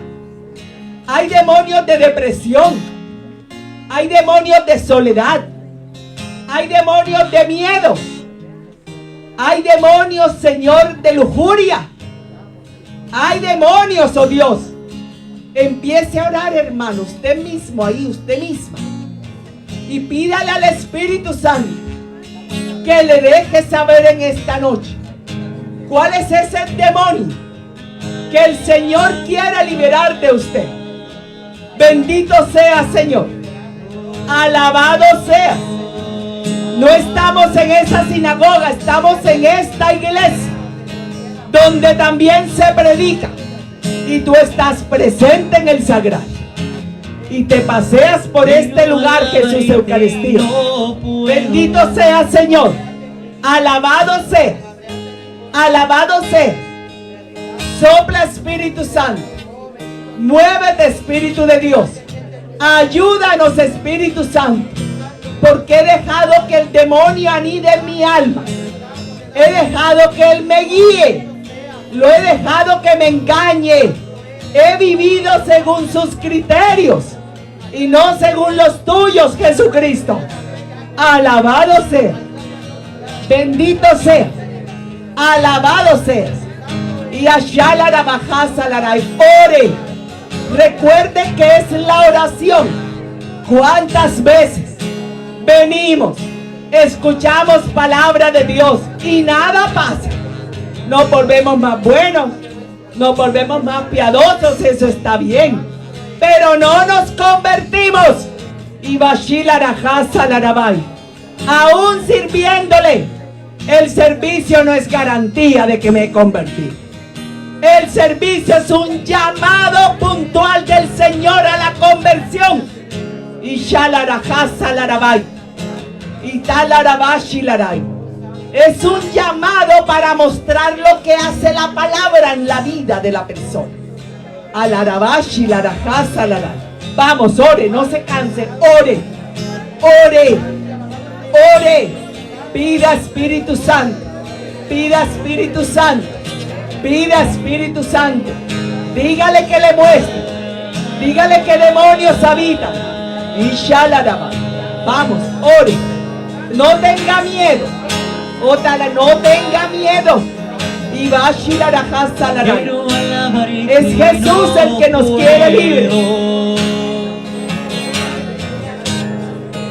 Hay demonios de depresión. Hay demonios de soledad. Hay demonios de miedo. Hay demonios, Señor, de lujuria. Hay demonios, oh Dios. Empiece a orar, hermano, usted mismo ahí, usted misma. Y pídale al Espíritu Santo que le deje saber en esta noche cuál es ese demonio que el Señor quiere liberar de usted. Bendito sea, Señor. Alabado sea. No estamos en esa sinagoga, estamos en esta iglesia donde también se predica y tú estás presente en el sagrario y te paseas por este lugar, Jesús Eucaristía. Bendito sea, Señor. Alabado sea. Alabado sea. Sopla, Espíritu Santo. Muévete, Espíritu de Dios. Ayúdanos, Espíritu Santo. Porque he dejado que el demonio anide en mi alma. He dejado que él me guíe. Lo he dejado que me engañe. He vivido según sus criterios y no según los tuyos, Jesucristo. Alabado sea. Bendito sea. Alabado seas. Y Ashala Rabajasa Laray. Ore. Recuerde que es la oración. ¿Cuántas veces venimos escuchamos palabra de Dios y nada pasa. Nos volvemos más buenos, nos volvemos más piadosos, eso está bien, pero no nos convertimos. Y Bashila Arajasa Larabai, aún sirviéndole, el servicio no es garantía de que me he convertido. El servicio es un llamado puntual del Señor a la conversión. Y Shalarajasa Larabai, y Talarabashi Larai, es un llamado para mostrar lo que hace la palabra en la vida de la persona. Alarabashi Larajasa Larai. Vamos, ore, no se canse, ore, ore, ore. Pida Espíritu Santo, pida Espíritu Santo, pida Espíritu Santo. Dígale que le muestre, dígale que demonios habitan. Y Shalaraba. Vamos, ore, no tenga miedo, Otala, no tenga miedo. Y Bashi Larajasa Larai. Es Jesús el que nos quiere libres.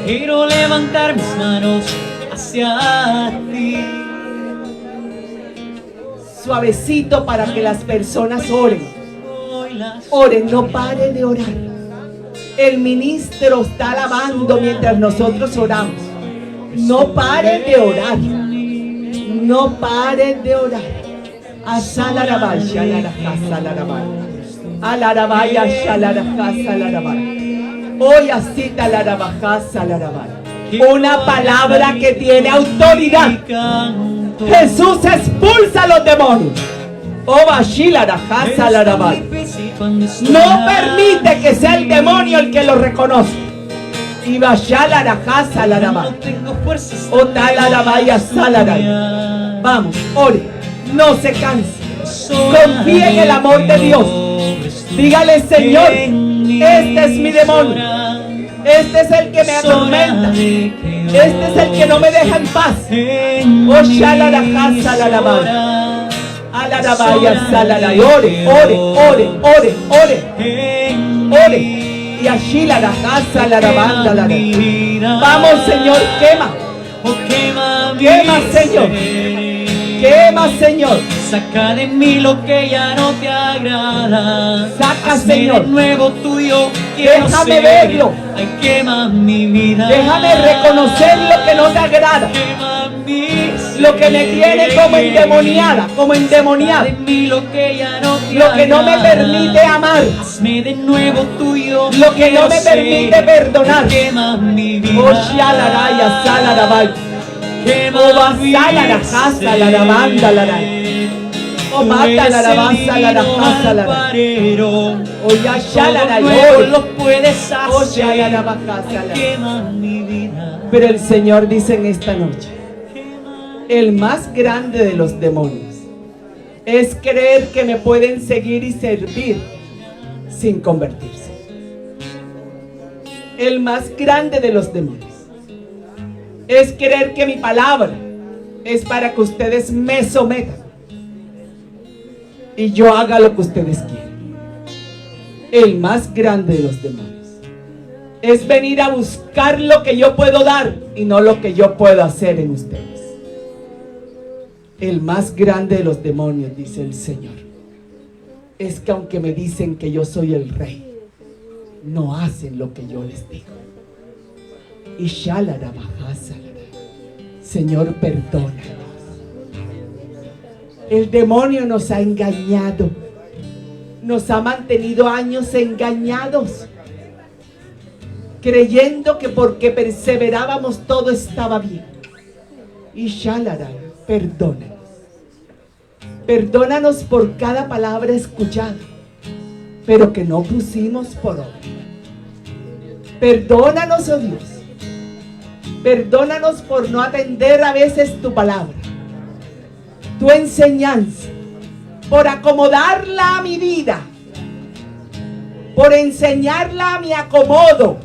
Quiero levantar mis manos hacia ti. Suavecito para que las personas oren. Oren, no pare de orar. El ministro está alabando mientras nosotros oramos. No pare de orar. No pare de orar. Asalarabai, shalarajasa larabai. Alarabai, shalarajasa larabai. Hoy así talarabajasa larabai. Una palabra que tiene autoridad. Jesús expulsa a los demonios. Oh, Bashilarajasa larabai. No permite que sea el demonio el que lo reconozca. Y Bashalarajasa larabai. Oh, talarabai asalarai. Vamos, ore. No se canse. Confíe en el amor de Dios. Dígale, Señor, este es mi demonio. Este es el que me atormenta. Este es el que no me deja en paz. Oh, Shalarajasa larabai. Alarabaya salarai. Ore, ore, ore, ore, ore. Ore. Y Ashilarajasa larabanda larai. Vamos, Señor, quema. Quema, Señor. Quema, Señor. Saca de mí lo que ya no te agrada. Saca, Hazme Señor. de nuevo tuyo. Quiero Déjame ser. verlo. Ay, quema mi vida. Déjame reconocer lo que no te agrada. Quema mis Lo que me tiene como endemoniada, como Saca endemoniada. de mí lo que ya no te Lo que no me agrada. permite amar. Hazme de nuevo tuyo. Lo que no Quiero me ser. permite perdonar. Quema mi vida. Oh, Shalaraya salarabai. Quema Oh, mi Basalarajasa ser. larabanda larai. Oh, mata larabasa larajasa larai. Oh, ya Shalarai. Todo Ore. lo puedes Oh, hacer. Shalarabajasa larai. Quema mi vida. Pero el Señor dice en esta noche, el más grande de los demonios es creer que me pueden seguir y servir sin convertirse. El más grande de los demonios es creer que mi palabra es para que ustedes me sometan y yo haga lo que ustedes quieren. El más grande de los demonios es venir a buscar lo que yo puedo dar y no lo que yo puedo hacer en ustedes. El más grande de los demonios, dice el Señor, es que aunque me dicen que yo soy el rey, no hacen lo que yo les digo. Y Shalarabajasa, Señor, perdónanos. El demonio nos ha engañado, nos ha mantenido años engañados, creyendo que porque perseverábamos todo estaba bien. Y Shalarabajasa, perdónanos. Perdónanos por cada palabra escuchada, pero que no pusimos por obra. Perdónanos, oh Dios. Perdónanos por no atender a veces tu palabra, tu enseñanza, por acomodarla a mi vida, por enseñarla a mi acomodo,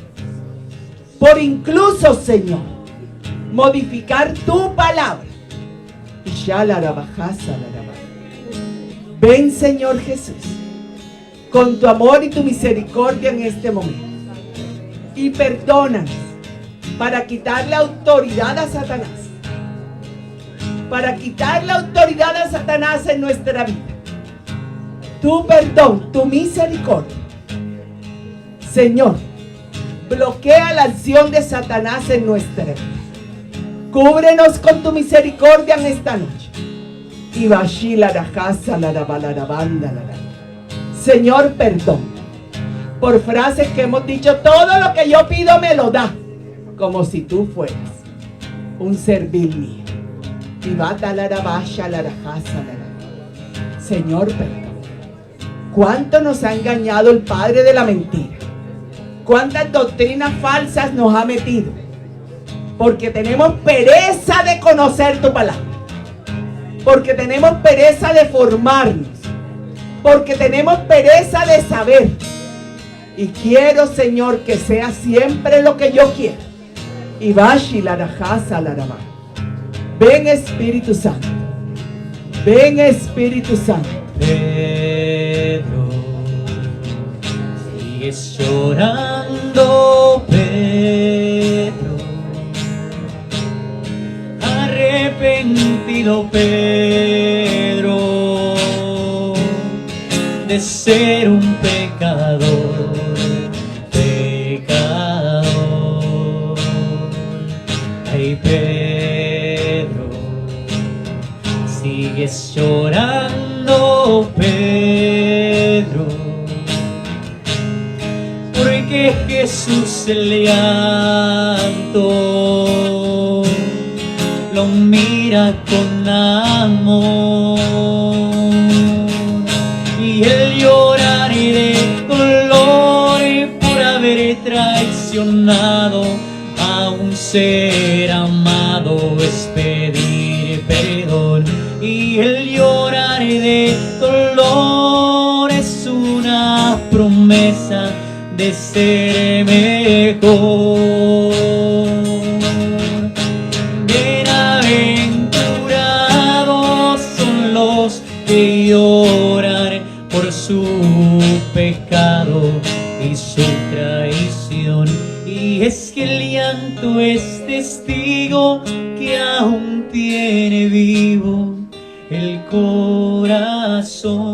por incluso, Señor, modificar tu palabra. Y Shalarabajasa larabai. Ven, Señor Jesús, con tu amor y tu misericordia en este momento, y perdónanos para quitarle autoridad a Satanás. Para quitarle autoridad a Satanás en nuestra vida. Tu perdón, tu misericordia. Señor, bloquea la acción de Satanás en nuestra vida. Cúbrenos con tu misericordia en esta noche. Y bashila la casa, la banda, Señor, perdón por frases que hemos dicho. Todo lo que yo pido me lo da, como si tú fueras un servil mío. Y bata la rabasha, la casa, Señor, perdón. ¿Cuánto nos ha engañado el padre de la mentira? ¿Cuántas doctrinas falsas nos ha metido? Porque tenemos pereza de conocer tu palabra. Porque tenemos pereza de formarnos. Porque tenemos pereza de saber. Y quiero, Señor, que sea siempre lo que yo quiero. Y bashi la rajasa la rama. Ven, Espíritu Santo. Ven, Espíritu Santo. Pedro, sigues llorando, Pedro. Arrepentido, Pedro, de ser un pecador, pecador. Ay, Pedro, sigues llorando, Pedro, porque Jesús el llanto lo mira con amor, y el llorar de dolor por haber traicionado a un ser amado es pedir perdón. Y el llorar de dolor es una promesa de ser mejor. Bienaventurados son los que lloran por su pecado y su traición. Y es que el llanto es testigo que aún tiene vivo el corazón.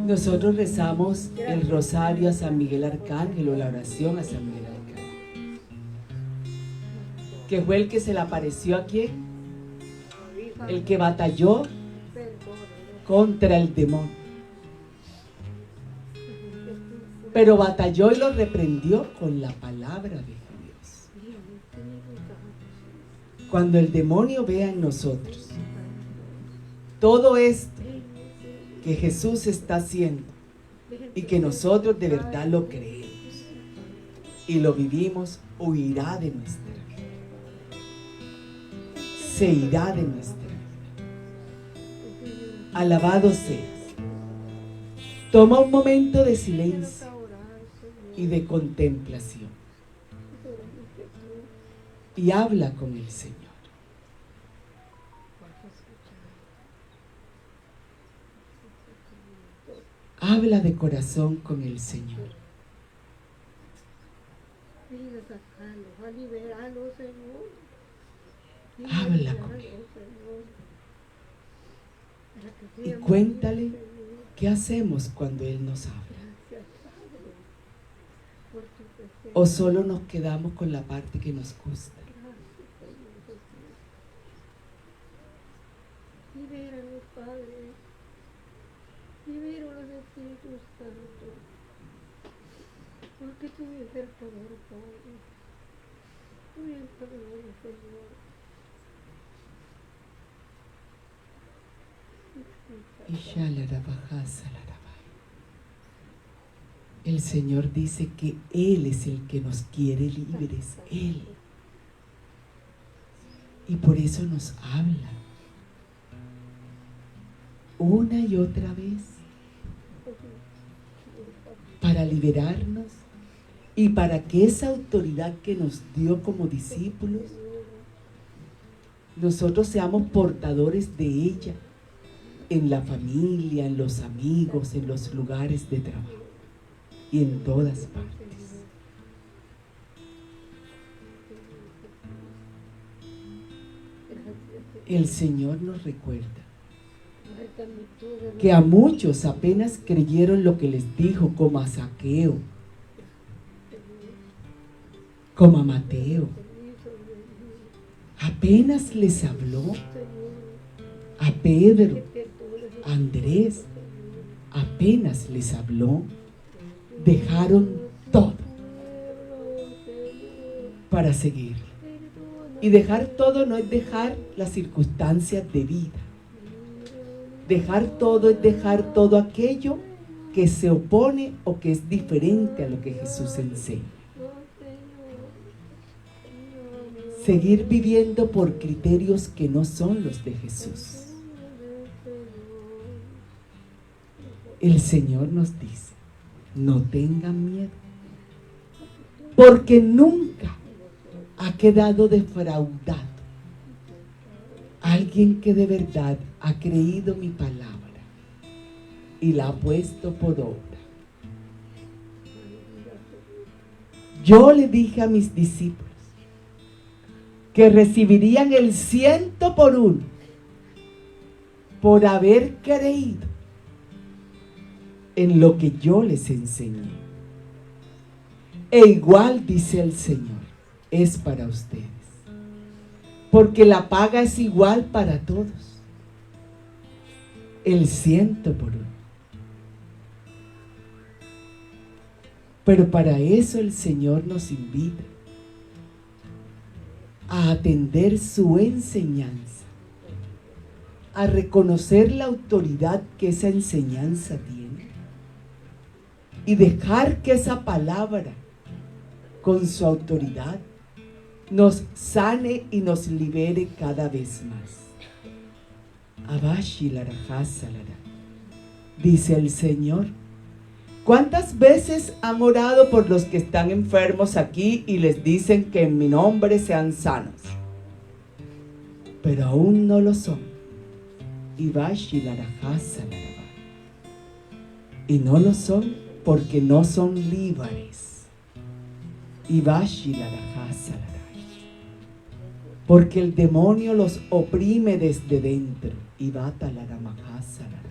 Nosotros rezamos el rosario a San Miguel Arcángel, o la oración a San Miguel Arcángel, que fue el que se le apareció a quién, el que batalló contra el demonio, pero batalló y lo reprendió con la palabra de Dios. Cuando el demonio vea en nosotros todo esto que Jesús está haciendo y que nosotros de verdad lo creemos y lo vivimos, huirá de nuestra vida. Se irá de nuestra vida. Alabado seas. Toma un momento de silencio y de contemplación y habla con el Señor. Habla de corazón con el Señor. Habla con Él. Y cuéntale qué hacemos cuando Él nos habla. O solo nos quedamos con la parte que nos gusta. Libéranos, Padre. Libéranos, Espíritu Santo. Porque tú eres el Padre, Padre. Tú eres el Padre, Señor. El Señor dice que Él es el que nos quiere libres, Él. Y por eso nos habla una y otra vez para liberarnos y para que esa autoridad que nos dio como discípulos, nosotros seamos portadores de ella en la familia, en los amigos, en los lugares de trabajo y en todas partes. el Señor nos recuerda que a muchos apenas creyeron lo que les dijo, como a Zaqueo, como a Mateo. Apenas les habló, a Pedro, a Andrés, apenas les habló, dejaron todo para seguirle. Y dejar todo no es dejar las circunstancias de vida. Dejar todo es dejar todo aquello que se opone o que es diferente a lo que Jesús enseña. Seguir viviendo por criterios que no son los de Jesús. El Señor nos dice, no tengan miedo, porque nunca ha quedado defraudado alguien que de verdad ha creído mi palabra y la ha puesto por obra. Yo le dije a mis discípulos que recibirían el 100 por 1 por haber creído en lo que yo les enseñé. E igual, dice el Señor, es para ustedes, porque la paga es igual para todos, el 100 por 1. Pero para eso el Señor nos invita a atender su enseñanza, a reconocer la autoridad que esa enseñanza tiene y dejar que esa palabra con su autoridad nos sane y nos libere cada vez más. Abashi larajasa lara, dice el Señor. ¿Cuántas veces han orado por los que están enfermos aquí y les dicen que en mi nombre sean sanos? Pero aún no lo son. Ibashi larajasa lara. Y no lo son porque no son libres. Ibashi larajasa lara. Porque el demonio los oprime desde dentro. Ibata laramajasa lara.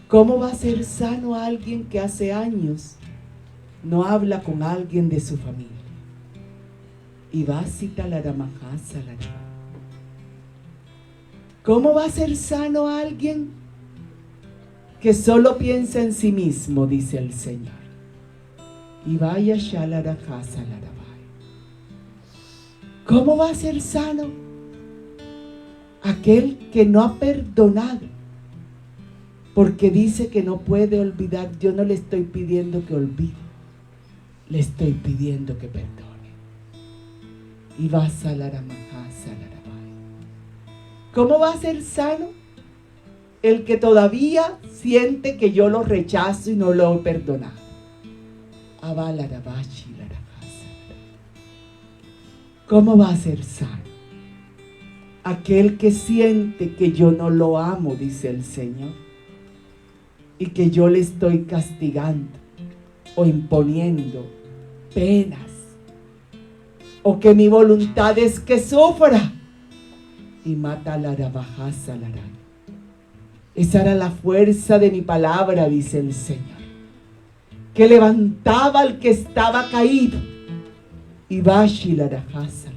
¿Cómo va a ser sano a alguien que hace años no habla con alguien de su familia? Ibasita laramajasa lara. ¿Cómo va a ser sano a alguien que solo piensa en sí mismo? Dice el Señor. Ibaya shalarajasa lara. ¿Cómo va a ser sano aquel que no ha perdonado? Porque dice que no puede olvidar. Yo no le estoy pidiendo que olvide, le estoy pidiendo que perdone. Y va a salar a ¿cómo va a ser sano el que todavía siente que yo lo rechazo y no lo he perdonado? ¿Cómo va a ser sano aquel que siente que yo no lo amo, dice el Señor, y que yo le estoy castigando o imponiendo penas, o que mi voluntad es que sufra? Y mata la rabajasa la rana. Esa era la fuerza de mi palabra, dice el Señor, que levantaba al que estaba caído, y bashi la rajasa,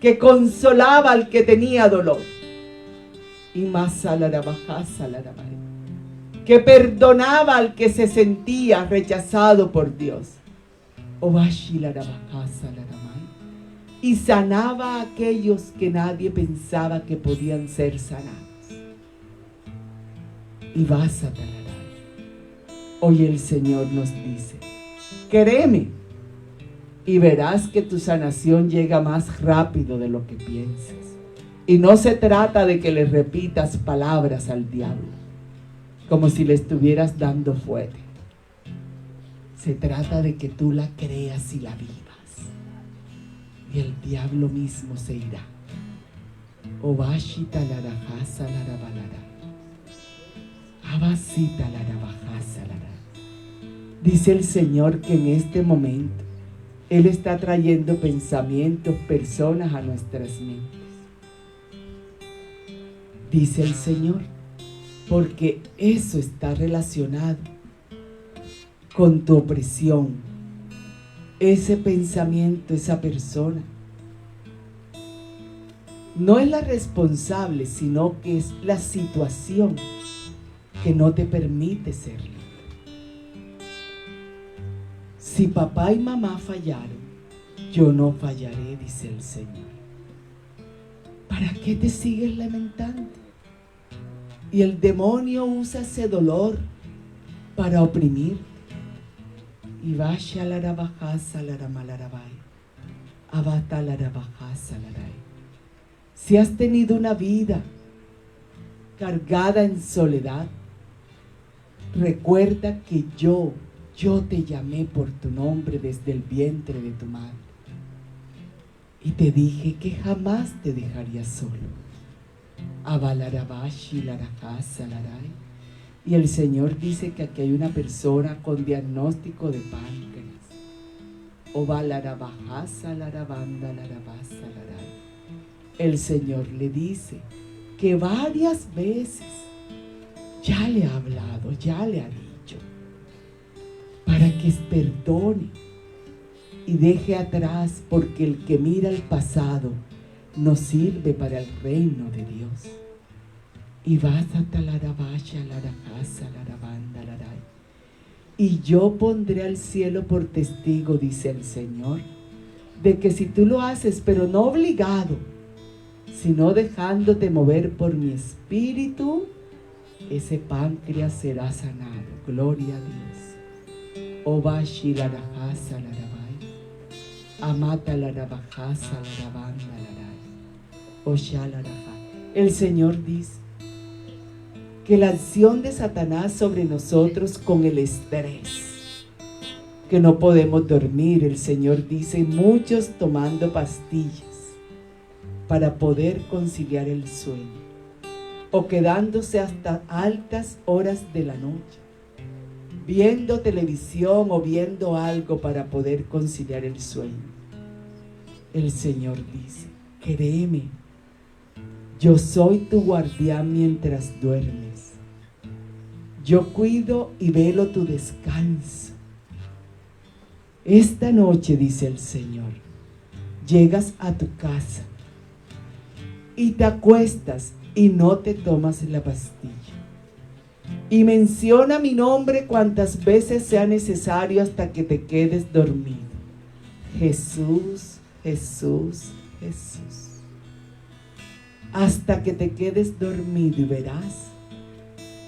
que consolaba al que tenía dolor, y masa la rabajasa la rana, que perdonaba al que se sentía rechazado por Dios, o bashi la rabajasa la rana, y sanaba a aquellos que nadie pensaba que podían ser sanados. Y vas a talar. Hoy el Señor nos dice, créeme y verás que tu sanación llega más rápido de lo que piensas. Y no se trata de que le repitas palabras al diablo como si le estuvieras dando fuerte. Se trata de que tú la creas y la vivas, y el diablo mismo se irá. Obashita la rajasa la rabalara. Abasita la rabajasa la ra. Dice el Señor que en este momento Él está trayendo pensamientos, personas a nuestras mentes. dice el Señor, porque eso está relacionado con tu opresión, ese pensamiento, esa persona. No es la responsable, sino que es la situación que no te permite ser libre. Si papá y mamá fallaron, yo no fallaré, dice el Señor. ¿Para qué te sigues lamentando? Y el demonio usa ese dolor para oprimir. Y vaya la rabajasa la ramalarabai, abata la rabajasa la rai. Si has tenido una vida cargada en soledad, recuerda que yo te llamé por tu nombre desde el vientre de tu madre. Y te dije que jamás te dejaría solo. Abalarabashi larajasa larai. Y el Señor dice que aquí hay una persona con diagnóstico de páncreas. Obalarabajasa larabanda larabasa larai. El Señor le dice que varias veces ya le ha hablado, ya le ha dicho, para que perdone y deje atrás, porque el que mira el pasado no sirve para el reino de Dios. Y vas a talarabaya, larajasa, larabanda, laray. Y yo pondré al cielo por testigo, dice el Señor, de que si tú lo haces, pero no obligado, sino dejándote mover por mi espíritu, ese páncreas será sanado. Gloria a Dios. Obashi larajasa larabai, amata larabajasa larabanda larai, oshalaraja. El Señor dice que la acción de Satanás sobre nosotros con el estrés, que no podemos dormir, el Señor dice, muchos tomando pastillas para poder conciliar el sueño, o quedándose hasta altas horas de la noche, viendo televisión o viendo algo para poder conciliar el sueño. El Señor dice, créeme, yo soy tu guardián mientras duermes. Yo cuido y velo tu descanso. Esta noche, dice el Señor, llegas a tu casa y te acuestas y no te tomas la pastilla. Y menciona mi nombre cuantas veces sea necesario hasta que te quedes dormido. Jesús, Jesús, Jesús. Hasta que te quedes dormido, y verás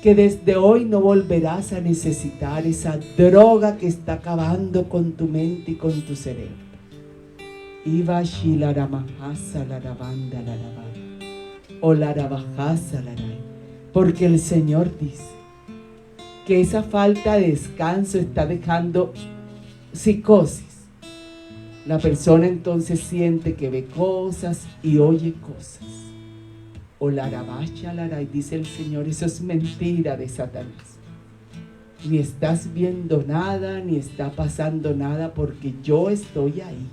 que desde hoy no volverás a necesitar esa droga que está acabando con tu mente y con tu cerebro. Iba shilaramahasa larabanda larabanda, o larabajasa laray. Porque el Señor dice que esa falta de descanso está dejando psicosis. La persona entonces siente que ve cosas y oye cosas. O larabacha laray, dice el Señor, eso es mentira de Satanás. Ni estás viendo nada, ni está pasando nada, porque yo estoy ahí.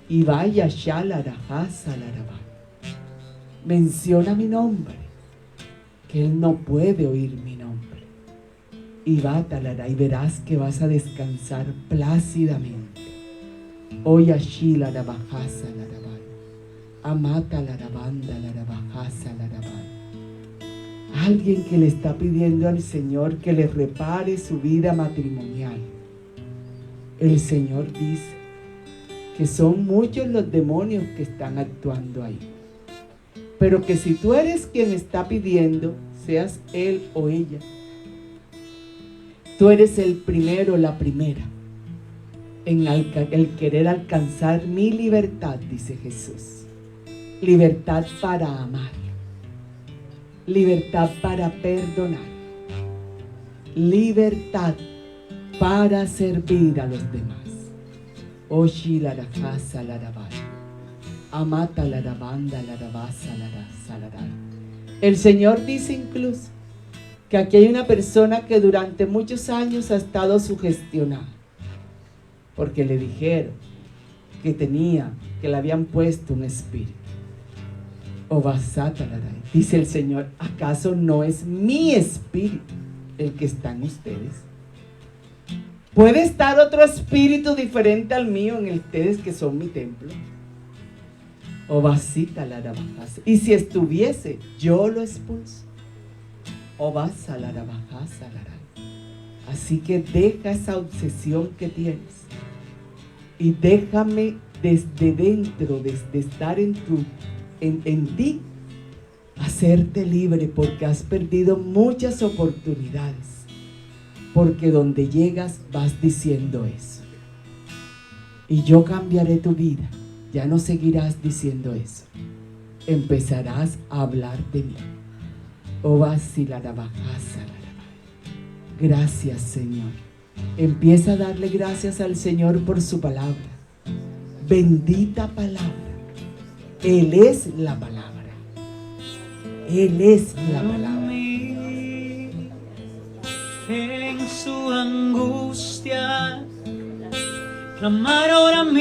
Y vaya shalarajasa larabá. Menciona mi nombre, que él no puede oír mi nombre. Y bátalara, y verás que vas a descansar plácidamente. Oya shila larabajasa larabá. Amata larabanda larabajasa larabá. Alguien que le está pidiendo al Señor que le repare su vida matrimonial. El Señor dice que son muchos los demonios que están actuando ahí. Pero que si tú eres quien está pidiendo, seas él o ella, tú eres el primero o la primera en el querer alcanzar mi libertad, dice Jesús. Libertad para amar, libertad para perdonar, libertad para servir a los demás. Oshi larajasa larabai, amata larabanda larabasa larasalarai. El Señor dice incluso que aquí hay una persona que durante muchos años ha estado sugestionada, porque le dijeron que le habían puesto un espíritu. Obasatalaray. Dice el Señor, ¿acaso no es mi espíritu el que está en ustedes? ¿Puede estar otro espíritu diferente al mío en ustedes que son mi templo? Obasitalaray. Y si estuviese, yo lo expulso. Obasalaray. Así que deja esa obsesión que tienes y déjame desde dentro, desde estar en ti, hacerte libre, porque has perdido muchas oportunidades, porque donde llegas vas diciendo eso. Y yo cambiaré tu vida, ya no seguirás diciendo eso, empezarás a hablar de mí. Gracias, Señor. Empieza a darle gracias al Señor por su palabra. Bendita palabra. Él es la palabra. Él es la palabra. En su angustia clamaron a mí,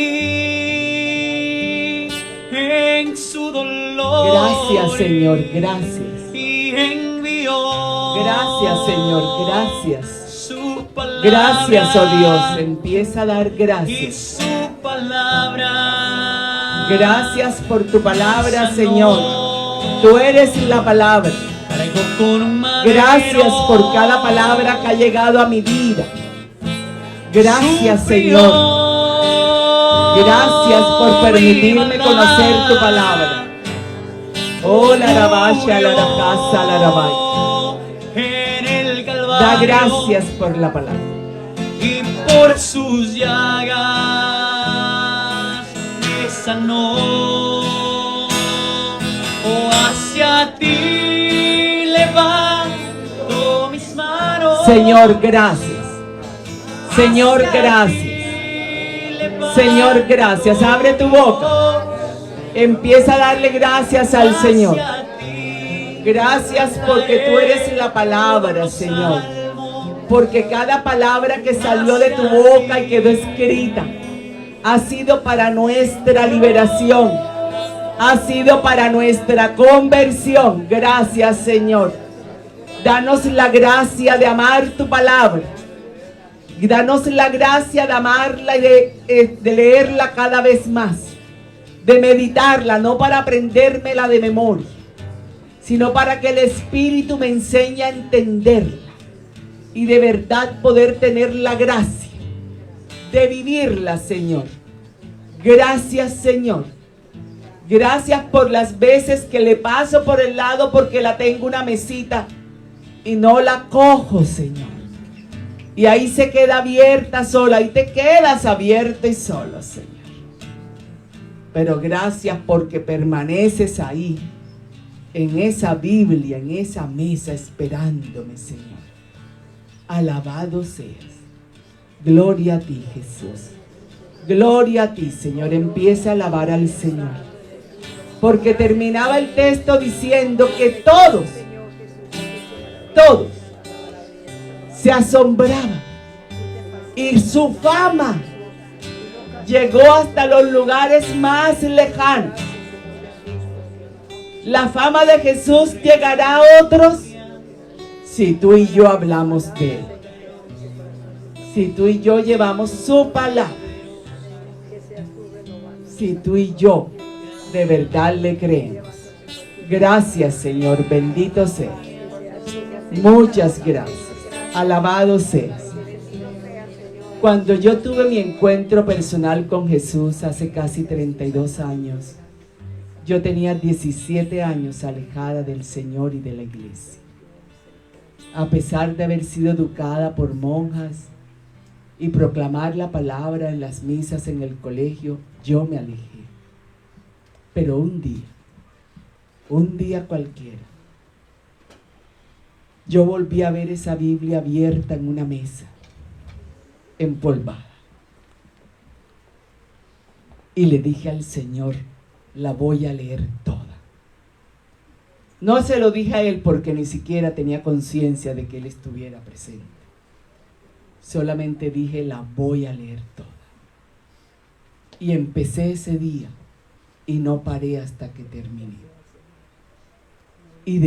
en su dolor. Gracias, Señor, gracias. Y envió. Gracias, Señor, gracias. Su palabra. Gracias, oh Dios. Empieza a dar Y gracias. su palabra. Gracias por tu palabra, sanó. Señor. Tú eres la palabra. Traigo con un madero. Gracias por cada palabra que ha llegado a mi vida. Gracias, Señor. Gracias por permitirme conocer tu palabra. Oh, la rabasha, la rajasa, la rabay. En el Calvario. Da gracias por la palabra. Y por sus llagas me sanó. Oh, hacia ti levanto mis manos. Señor, gracias. Señor, gracias. Señor, gracias. Abre tu boca. Empieza a darle gracias al Señor. Gracias porque tú eres la palabra, Señor. Porque cada palabra que salió de tu boca y quedó escrita ha sido para nuestra liberación. Ha sido para nuestra conversión. Gracias, Señor. Danos la gracia de amar tu palabra. Danos la gracia de amarla y de leerla cada vez más. De meditarla, no para aprendérmela de memoria, sino para que el Espíritu me enseñe a entenderla. Y de verdad poder tener la gracia de vivirla, Señor. Gracias, Señor. Gracias por las veces que le paso por el lado porque la tengo una mesita y no la cojo, Señor. Y ahí se queda abierta sola y te quedas abierto y solo, Señor. Pero gracias porque permaneces ahí, en esa Biblia, en esa mesa, esperándome, Señor. Alabado seas. Gloria a ti, Jesús. Gloria a ti, Señor. Empieza a alabar al Señor. Porque terminaba el texto diciendo que todos se asombraban. Y su fama llegó hasta los lugares más lejanos. La fama de Jesús llegará a otros si tú y yo hablamos de Él. Si tú y yo llevamos su palabra. Si tú y yo de verdad le creemos. Gracias, Señor, bendito seas. Muchas gracias. Alabado seas. Cuando yo tuve mi encuentro personal con Jesús hace casi 32 años, yo tenía 17 años alejada del Señor y de la iglesia. A pesar de haber sido educada por monjas y proclamar la palabra en las misas en el colegio, yo me alejé. Pero un día cualquiera, yo volví a ver esa Biblia abierta en una mesa, empolvada. Y le dije al Señor, la voy a leer toda. No se lo dije a Él porque ni siquiera tenía conciencia de que Él estuviera presente. Solamente dije, la voy a leer toda. Y empecé ese día y no paré hasta que terminé.